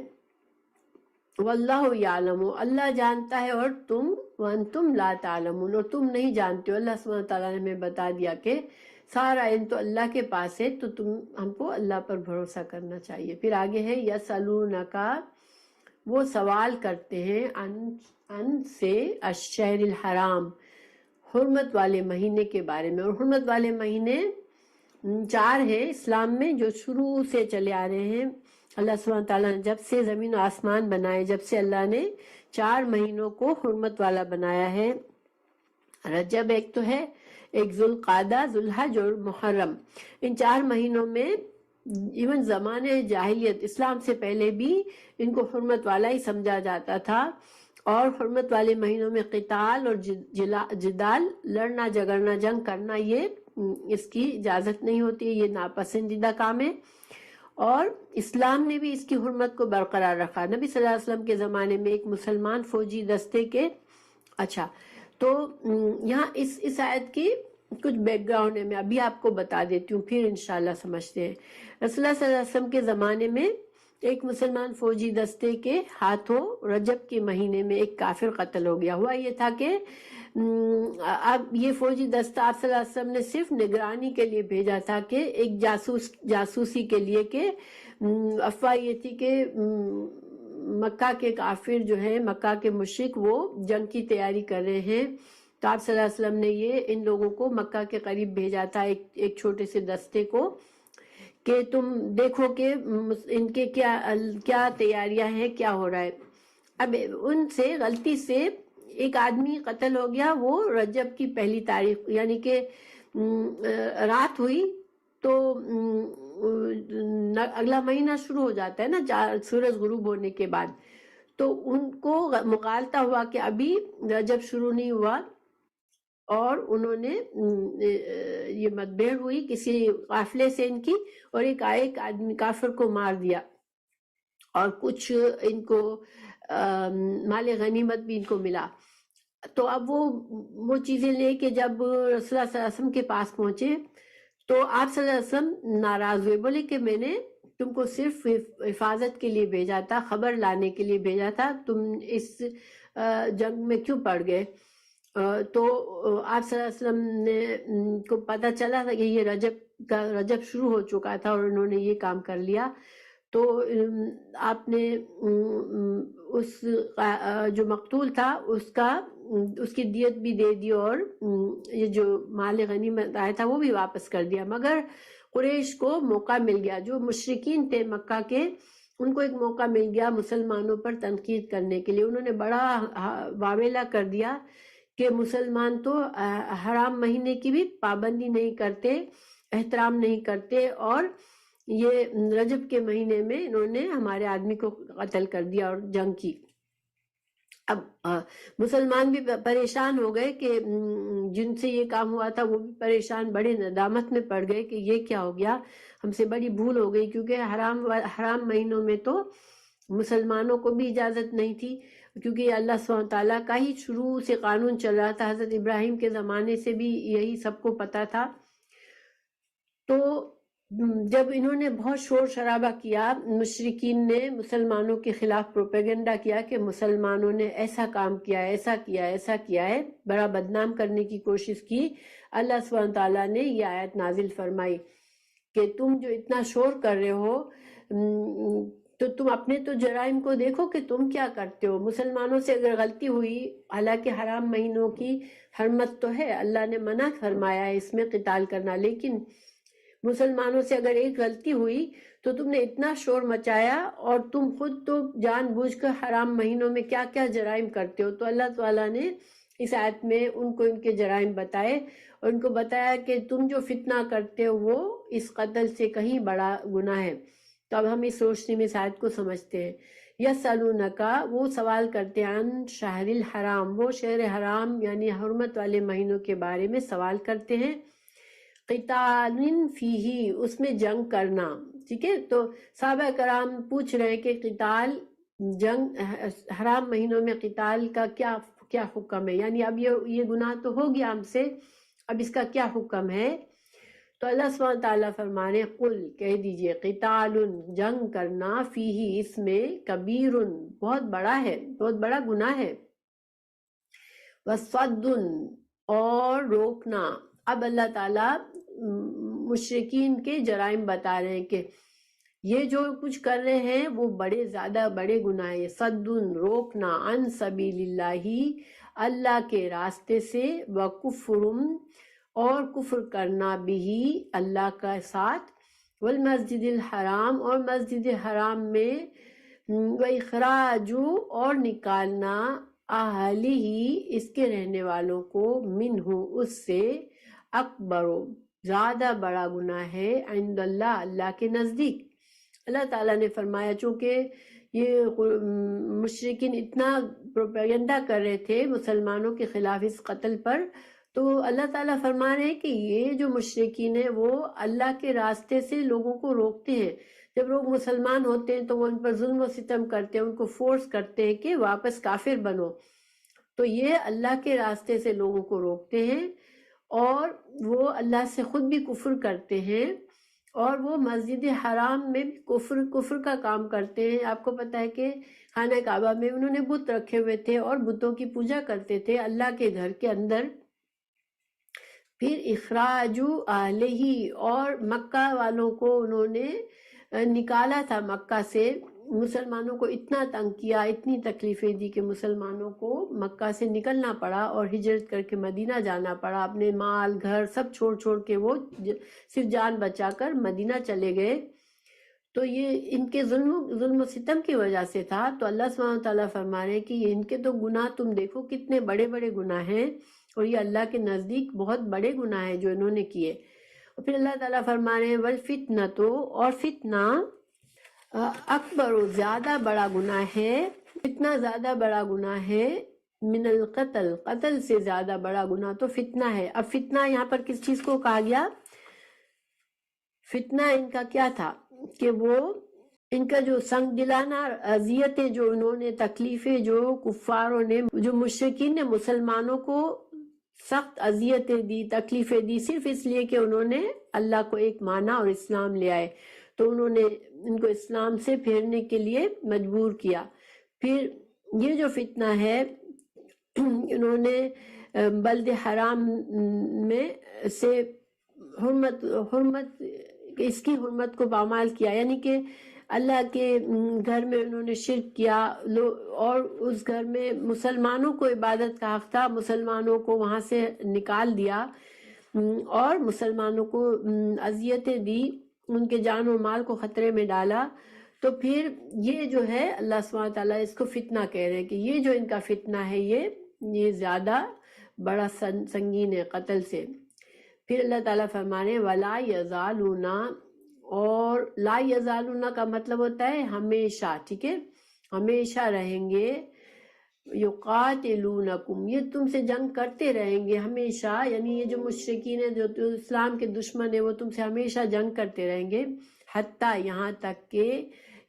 Speaker 1: واللہ یعلم، اللہ جانتا ہے اور تم وانتم لا تعلمون، اور تم نہیں جانتے ہو. اللہ سبحانہ تعالیٰ نے ہمیں بتا دیا کہ سارا علم تو اللہ کے پاس ہے، تو ہم کو اللہ پر بھروسہ کرنا چاہیے. پھر آگے ہے یسألونک، وہ سوال کرتے ہیں ان سے الشہر الحرام، حرمت والے مہینے کے بارے میں. اور حرمت والے مہینے 4 ہیں اسلام میں جو شروع سے چلے آ رہے ہیں. اللہ سبحانہ تعالیٰ نے جب سے زمین و آسمان بنائے، جب سے اللہ نے 4 مہینوں کو حرمت والا بنایا ہے. رجب ایک تو ہے، ایک ذوالقعدہ، ذوالحج اور محرم. ان 4 مہینوں میں ایون زمانے جاہلیت، اسلام سے پہلے بھی ان کو حرمت والا ہی سمجھا جاتا تھا. اور حرمت والے مہینوں میں قتال اور جدال، لڑنا جھگڑنا، جنگ کرنا، یہ اس کی اجازت نہیں ہوتی، یہ ناپسندیدہ کام ہے. اور اسلام نے بھی اس کی حرمت کو برقرار رکھا. نبی صلی اللہ علیہ وسلم کے زمانے میں ایک مسلمان فوجی دستے کے اچھا تو یہاں اس آیت کی کچھ بیک گراؤنڈ ہے، میں ابھی آپ کو بتا دیتی ہوں، پھر انشاءاللہ سمجھتے ہیں. رسول اللہ صلی اللہ علیہ وسلم کے زمانے میں ایک مسلمان فوجی دستے کے ہاتھوں رجب کے مہینے میں ایک کافر قتل ہو گیا. ہوا یہ تھا کہ اب یہ فوجی دستہ آپ صلی اللہ علیہ وسلم نے صرف نگرانی کے لیے بھیجا تھا، کہ ایک جاسوسی کے لیے، کہ افواہ یہ تھی کہ مکہ کے کافر جو ہیں، مکہ کے مشرک، وہ جنگ کی تیاری کر رہے ہیں. تو آپ صلی اللہ علیہ وسلم نے یہ ان لوگوں کو مکہ کے قریب بھیجا تھا، ایک چھوٹے سے دستے کو، کہ تم دیکھو کہ ان کے کیا تیاریاں ہیں، کیا ہو رہا ہے. اب ان سے غلطی سے ایک آدمی قتل ہو گیا، وہ رجب کی 1 تاریخ، یعنی کہ رات ہوئی تو اگلا مہینہ شروع ہو جاتا ہے نا سورج غروب ہونے کے بعد. تو ان کو مغالطہ ہوا کہ ابھی رجب شروع نہیں ہوا، اور انہوں نے یہ مدبھیڑ ہوئی کسی قافلے سے ان کی، اور ایک آدمی کافر کو مار دیا، اور کچھ ان کو مال غنیمت بھی ان کو ملا. تو اب وہ چیزیں لے کے جب رسول اللہ صلی اللہ علیہ وسلم کے پاس پہنچے، تو آپ صلی اللہ علیہ وسلم ناراض ہوئے، بولے کہ میں نے تم کو صرف حفاظت کے لیے بھیجا تھا، خبر لانے کے لیے بھیجا تھا، تم اس جنگ میں کیوں پڑ گئے. تو آپ صلی اللہ علیہ وسلم نے کو پتہ چلا تھا کہ یہ رجب شروع ہو چکا تھا، اور انہوں نے یہ کام کر لیا. تو آپ نے اس جو مقتول تھا اس کی دیت بھی دے دی، اور یہ جو مال غنیمت آیا تھا وہ بھی واپس کر دیا. مگر قریش کو موقع مل گیا، جو مشرکین تھے مکہ کے، ان کو ایک موقع مل گیا مسلمانوں پر تنقید کرنے کے لیے. انہوں نے بڑا واویلا کر دیا کہ مسلمان تو حرام مہینے کی بھی پابندی نہیں کرتے، احترام نہیں کرتے، اور یہ رجب کے مہینے میں انہوں نے ہمارے آدمی کو قتل کر دیا اور جنگ کی. اب مسلمان بھی پریشان ہو گئے، کہ جن سے یہ کام ہوا تھا وہ بھی پریشان، بڑے ندامت میں پڑ گئے کہ یہ کیا ہو گیا، ہم سے بڑی بھول ہو گئی. کیونکہ حرام مہینوں میں تو مسلمانوں کو بھی اجازت نہیں تھی، کیونکہ یہ اللہ سبحانہ تعالیٰ کا ہی شروع سے قانون چل رہا تھا. حضرت ابراہیم کے زمانے سے بھی یہی سب کو پتا تھا. تو جب انہوں نے بہت شور شرابہ کیا، مشرکین نے مسلمانوں کے خلاف پروپیگنڈا کیا کہ مسلمانوں نے ایسا کام کیا، ایسا کیا ہے، بڑا بدنام کرنے کی کوشش کی. اللہ سبحانہ تعالیٰ نے یہ آیت نازل فرمائی کہ تم جو اتنا شور کر رہے ہو، تو تم اپنے تو جرائم کو دیکھو کہ تم کیا کرتے ہو. مسلمانوں سے اگر غلطی ہوئی، حالانکہ حرام مہینوں کی حرمت تو ہے، اللہ نے منع فرمایا ہے اس میں قتال کرنا، لیکن مسلمانوں سے اگر ایک غلطی ہوئی تو تم نے اتنا شور مچایا، اور تم خود تو جان بوجھ کر حرام مہینوں میں کیا کیا جرائم کرتے ہو. تو اللہ تعالیٰ نے اس آیت میں ان کو ان کے جرائم بتائے، اور ان کو بتایا کہ تم جو فتنہ کرتے ہو وہ اس قتل سے کہیں بڑا گناہ ہے. تو اب ہم اس روشنی میں اس آیت کو سمجھتے ہیں. یسألونک، وہ سوال کرتے ہیں، عن شہر الحرام، وہ شہر حرام یعنی حرمت والے مہینوں کے بارے میں سوال کرتے ہیں. قتال فیہ، اس میں جنگ کرنا. ٹھیک ہے، تو صحابہ کرام پوچھ رہے ہیں کہ قتال، جنگ، حرام مہینوں میں قتال کا کیا حکم ہے، یعنی اب یہ گناہ تو ہو گیا ہم سے، اب اس کا کیا حکم ہے. تو اللہ سبحانہ تعالیٰ فرمانے قل کہہ دیجئے قتال جنگ کرنا فیہ اس میں کبیر بہت بڑا ہے، بہت بڑا گناہ ہے، وصد اور روکنا۔ اب اللہ تعالیٰ مشرکین کے جرائم بتا رہے ہیں کہ یہ جو کچھ کر رہے ہیں وہ بڑے زیادہ بڑے گناہ ہیں۔ صد روکنا، عن سبیل اللہ اللہ کے راستے سے، وکفر اور کفر کرنا بھی اللہ کا ساتھ، والمسجد الحرام اور مسجد حرام میں، وإخراج اور نکالنا، اہلہ اس کے رہنے والوں کو، منہ اس سے، اکبر زیادہ بڑا گناہ ہے، عند اللہ اللہ کے نزدیک۔ اللہ تعالیٰ نے فرمایا چونکہ یہ مشرکین اتنا پروپیگنڈا کر رہے تھے مسلمانوں کے خلاف اس قتل پر، تو اللہ تعالیٰ فرما رہے ہیں کہ یہ جو مشرکین ہیں وہ اللہ کے راستے سے لوگوں کو روکتے ہیں۔ جب لوگ مسلمان ہوتے ہیں تو وہ ان پر ظلم و ستم کرتے ہیں، ان کو فورس کرتے ہیں کہ واپس کافر بنو، تو یہ اللہ کے راستے سے لوگوں کو روکتے ہیں، اور وہ اللہ سے خود بھی کفر کرتے ہیں، اور وہ مسجد حرام میں بھی کفر کا کام کرتے ہیں۔ آپ کو پتہ ہے کہ خانہ کعبہ میں انہوں نے بت رکھے ہوئے تھے اور بتوں کی پوجا کرتے تھے اللہ کے گھر کے اندر۔ پھر اخراج اہلہ اور مکہ والوں کو انہوں نے نکالا تھا مکہ سے، مسلمانوں کو اتنا تنگ کیا، اتنی تکلیفیں دی کہ مسلمانوں کو مکہ سے نکلنا پڑا اور ہجرت کر کے مدینہ جانا پڑا، اپنے مال گھر سب چھوڑ کے وہ صرف جان بچا کر مدینہ چلے گئے۔ تو یہ ان کے ظلم و ستم کی وجہ سے تھا۔ تو اللہ سبحانہ تعالیٰ فرما رہے ہیں کہ ان کے تو گناہ تم دیکھو کتنے بڑے بڑے گناہ ہیں، اور یہ اللہ کے نزدیک بہت بڑے گناہ ہیں جو انہوں نے کیے۔ اور پھر اللہ تعالیٰ فرما رہے ہیں والفتنۃ اور فتنہ، اکبر زیادہ بڑا گناہ ہے، فتنہ زیادہ بڑا گناہ ہے، من القتل قتل سے زیادہ بڑا گناہ تو فتنہ ہے۔ اب فتنہ یہاں پر کس چیز کو کہا گیا؟ فتنہ ان کا کیا تھا کہ وہ ان کا جو سنگ دلانہ اذیتیں جو انہوں نے، تکلیفیں جو کفاروں نے، جو مشرکین نے مسلمانوں کو سخت اذیتیں دی، تکلیفیں دی، صرف اس لیے کہ انہوں نے اللہ کو ایک مانا اور اسلام لے آئے، تو انہوں نے ان کو اسلام سے پھیرنے کے لیے مجبور کیا۔ پھر یہ جو فتنہ ہے، انہوں نے بلد حرام میں سے حرمت اس کی حرمت کو پامال کیا، یعنی کہ اللہ کے گھر میں انہوں نے شرک کیا، اور اس گھر میں مسلمانوں کو عبادت کا حق تھا، مسلمانوں کو وہاں سے نکال دیا، اور مسلمانوں کو اذیتیں دی، ان کے جان و مال کو خطرے میں ڈالا۔ تو پھر یہ جو ہے اللہ سبحانہ تعالیٰ اس کو فتنہ کہہ رہے ہیں کہ یہ جو ان کا فتنہ ہے یہ زیادہ بڑا سنگین ہے قتل سے۔ پھر اللہ تعالیٰ فرمانے وَلَا يَزَالُونَ، اور لا یزالون کا مطلب ہوتا ہے ہمیشہ، ٹھیک ہے، ہمیشہ رہیں گے، یقاتلونکم یہ تم سے جنگ کرتے رہیں گے ہمیشہ، یعنی یہ جو مشرکین ہیں جو اسلام کے دشمن ہیں وہ تم سے ہمیشہ جنگ کرتے رہیں گے، حتیٰ یہاں تک کہ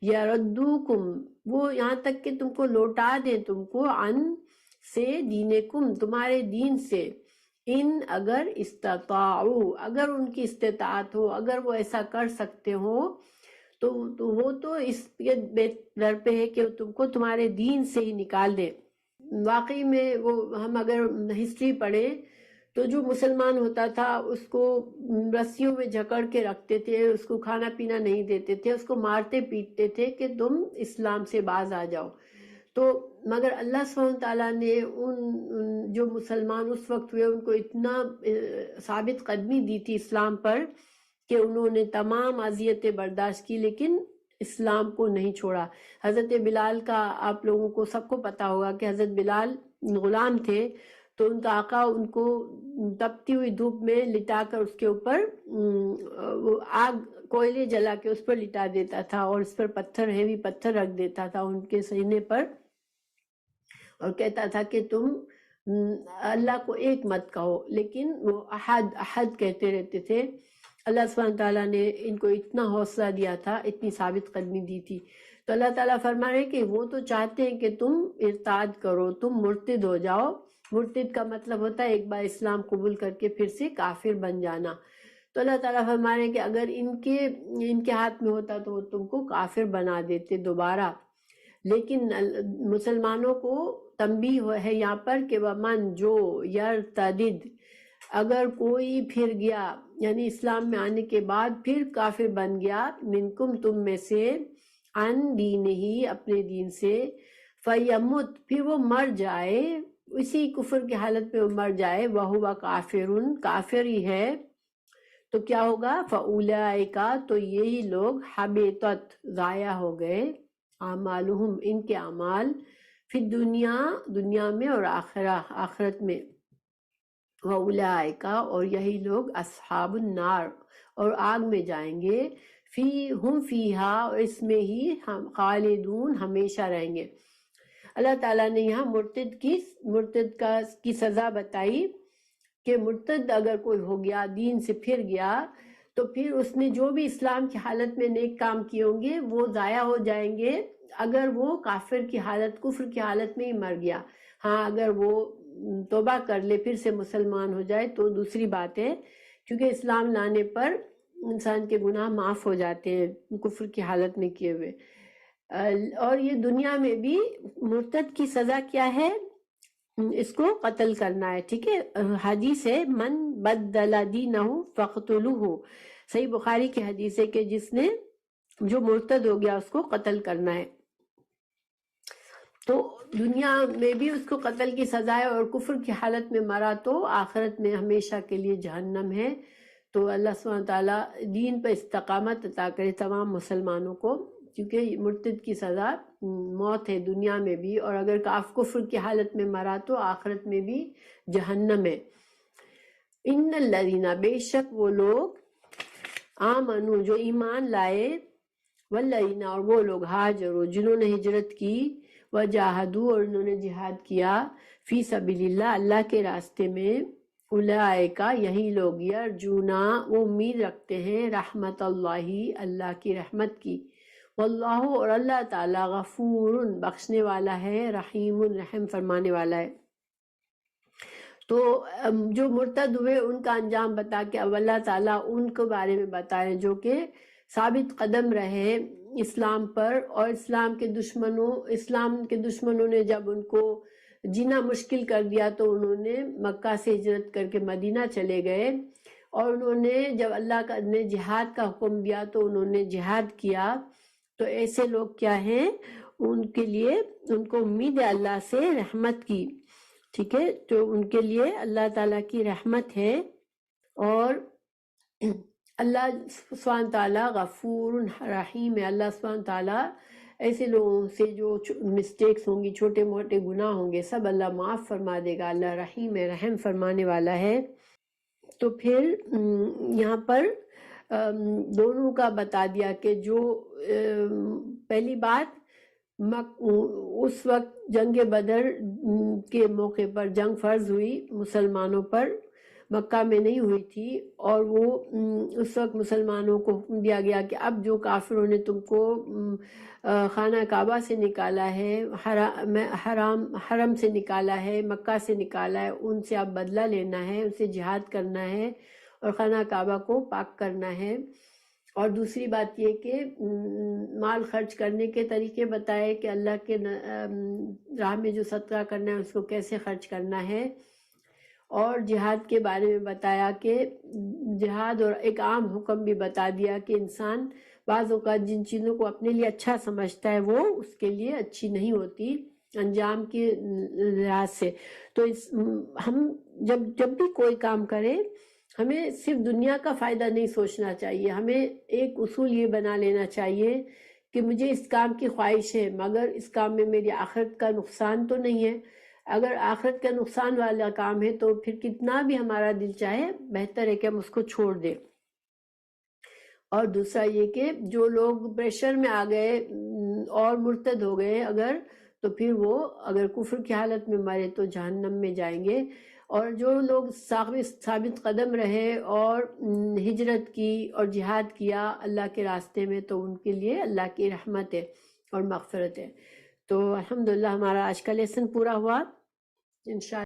Speaker 1: یردوکم وہ یہاں تک کہ تم کو لوٹا دیں تم کو، عن سے دینکم تمہارے دین سے، ان اگر استطاعو اگر ان کی استطاعت ہو، اگر وہ ایسا کر سکتے ہو، تو وہ تو اس در پہ ہے کہ تم کو تمہارے دین سے ہی نکال دے۔ واقعی میں وہ ہم اگر ہسٹری پڑھیں تو جو مسلمان ہوتا تھا اس کو رسیوں میں جکڑ کے رکھتے تھے، اس کو کھانا پینا نہیں دیتے تھے، اس کو مارتے پیٹتے تھے کہ تم اسلام سے باز آ جاؤ۔ تو مگر اللہ سبحانہ تعالیٰ نے ان جو مسلمان اس وقت ہوئے ان کو اتنا ثابت قدمی دی تھی اسلام پر کہ انہوں نے تمام اذیتیں برداشت کی، لیکن اسلام کو نہیں چھوڑا۔ حضرت بلال کا آپ لوگوں کو سب کو پتا ہوگا کہ حضرت بلال غلام تھے، تو ان کا آقا ان کو تپتی ہوئی دھوپ میں لٹا کر اس کے اوپر وہ آگ کوئلے جلا کے اس پر لٹا دیتا تھا، اور اس پر پتھر ہیوی پتھر رکھ دیتا تھا ان کے سینے پر، اور کہتا تھا کہ تم اللہ کو ایک مت کہو، لیکن وہ احد احد کہتے رہتے تھے۔ اللہ سبحانہ تعالیٰ نے ان کو اتنا حوصلہ دیا تھا، اتنی ثابت قدمی دی تھی۔ تو اللہ تعالیٰ فرما رہے کہ وہ تو چاہتے ہیں کہ تم ارتاد کرو، تم مرتد ہو جاؤ۔ مرتد کا مطلب ہوتا ہے ایک بار اسلام قبول کر کے پھر سے کافر بن جانا۔ تو اللہ تعالیٰ فرما رہے ہیں کہ اگر ان کے ہاتھ میں ہوتا تو وہ تم کو کافر بنا دیتے دوبارہ، لیکن مسلمانوں کو تنبیہ ہے یہاں پر کہ ومن جو یرتدد، اگر کوئی پھر گیا یعنی اسلام میں آنے کے بعد پھر کافر بن گیا، منکم تم میں سے، عن دینہی اپنے دین سے، فیمت پھر وہ مر جائے، اسی کفر کی حالت میں وہ مر جائے، وہو کافرن کافر ہی ہے، تو کیا ہوگا؟ فاولئک تو یہی لوگ حبطت ضائع ہو گئے، اعمالہم ان کے اعمال، فی دنیا میں اور آخرت میں، وَأُولَٰئِکَ اور یہی لوگ اصحاب النار اور آگ میں جائیں گے، ہم فیہا اور اس میں ہی ہم خالدون ہمیشہ رہیں گے۔ اللہ تعالیٰ نے یہاں مرتد کی سزا بتائی کہ مرتد اگر کوئی ہو گیا، دین سے پھر گیا، تو پھر اس نے جو بھی اسلام کی حالت میں نیک کام کیے ہوں گے وہ ضائع ہو جائیں گے اگر وہ کفر کی حالت میں ہی مر گیا۔ ہاں اگر وہ توبہ کر لے، پھر سے مسلمان ہو جائے تو دوسری بات ہے، کیونکہ اسلام لانے پر انسان کے گناہ معاف ہو جاتے ہیں کفر کی حالت میں کیے ہوئے۔ اور یہ دنیا میں بھی مرتد کی سزا کیا ہے؟ اس کو قتل کرنا ہے، ٹھیک ہے؟ حدیث ہے من بدل دینہ فاقتلوہ، صحیح بخاری کی حدیث ہے کہ جس نے جو مرتد ہو گیا اس کو قتل کرنا ہے۔ تو دنیا میں بھی اس کو قتل کی سزا ہے، اور کفر کی حالت میں مرا تو آخرت میں ہمیشہ کے لیے جہنم ہے۔ تو اللہ سبحانہ تعالیٰ دین پر استقامت عطا کرے تمام مسلمانوں کو، کیونکہ مرتد کی سزا موت ہے دنیا میں بھی، اور اگر کفر کی حالت میں مرا تو آخرت میں بھی جہنم ہے۔ ان الذین بے شک وہ لوگ، آمنو جو ایمان لائے، والذین اور وہ لوگ، ہاجروا جنہوں نے ہجرت کی، وجاہدوا اور انہوں نے جہاد کیا، فی سبیل اللہ اللہ کے راستے میں، اولئک یہی لوگ، یرجونا وہ امید رکھتے ہیں، رحمت اللہ اللہ کی رحمت کی، واللہ اور اللہ تعالیٰ غفور بخشنے والا ہے، رحیم رحم فرمانے والا ہے۔ تو جو مرتد ہوئے ان کا انجام بتا کے اب اللہ تعالیٰ ان کے بارے میں بتائے جو کہ ثابت قدم رہے اسلام پر، اور اسلام کے دشمنوں نے جب ان کو جینا مشکل کر دیا تو انہوں نے مکہ سے ہجرت کر کے مدینہ چلے گئے، اور انہوں نے جب اللہ نے جہاد کا حکم دیا تو انہوں نے جہاد کیا۔ تو ایسے لوگ کیا ہیں؟ ان کے لیے ان کو امید ہے اللہ سے رحمت کی، ٹھیک ہے؟ تو ان کے لیے اللہ تعالیٰ کی رحمت ہے، اور اللہ سبحانہ تعالیٰ غفور رحیم ہے۔ اللہ سبحانہ تعالیٰ ایسے لوگوں سے جو مسٹیکس ہوں گی، چھوٹے موٹے گناہ ہوں گے، سب اللہ معاف فرما دے گا۔ اللہ رحیم ہے، رحم فرمانے والا ہے۔ تو پھر یہاں پر دونوں کا بتا دیا کہ جو پہلی بات اس وقت جنگ بدر کے موقع پر جنگ فرض ہوئی مسلمانوں پر، مکہ میں نہیں ہوئی تھی، اور وہ اس وقت مسلمانوں کو حکم دیا گیا کہ اب جو کافروں نے تم کو خانہ کعبہ سے نکالا ہے، حرم سے نکالا ہے، مکہ سے نکالا ہے، ان سے اب بدلہ لینا ہے، ان سے جہاد کرنا ہے اور خانہ کعبہ کو پاک کرنا ہے۔ اور دوسری بات یہ کہ مال خرچ کرنے کے طریقے بتائے کہ اللہ کے راہ میں جو صدقہ کرنا ہے اس کو کیسے خرچ کرنا ہے، اور جہاد کے بارے میں بتایا کہ جہاد، اور ایک عام حکم بھی بتا دیا کہ انسان بعض اوقات جن چیزوں کو اپنے لیے اچھا سمجھتا ہے وہ اس کے لیے اچھی نہیں ہوتی انجام کے لحاظ سے۔ تو ہم جب بھی کوئی کام کرے ہمیں صرف دنیا کا فائدہ نہیں سوچنا چاہیے، ہمیں ایک اصول یہ بنا لینا چاہیے کہ مجھے اس کام کی خواہش ہے مگر اس کام میں میری آخرت کا نقصان تو نہیں ہے۔ اگر آخرت کا نقصان والا کام ہے تو پھر کتنا بھی ہمارا دل چاہے بہتر ہے کہ ہم اس کو چھوڑ دیں۔ اور دوسرا یہ کہ جو لوگ پریشر میں آ گئے اور مرتد ہو گئے اگر، تو پھر وہ اگر کفر کی حالت میں مرے تو جہنم میں جائیں گے، اور جو لوگ ثابت قدم رہے اور ہجرت کی اور جہاد کیا اللہ کے راستے میں تو ان کے لیے اللہ کی رحمت ہے اور مغفرت ہے۔ تو الحمدللہ ہمارا آج کا لیسن پورا ہوا، انشاءاللہ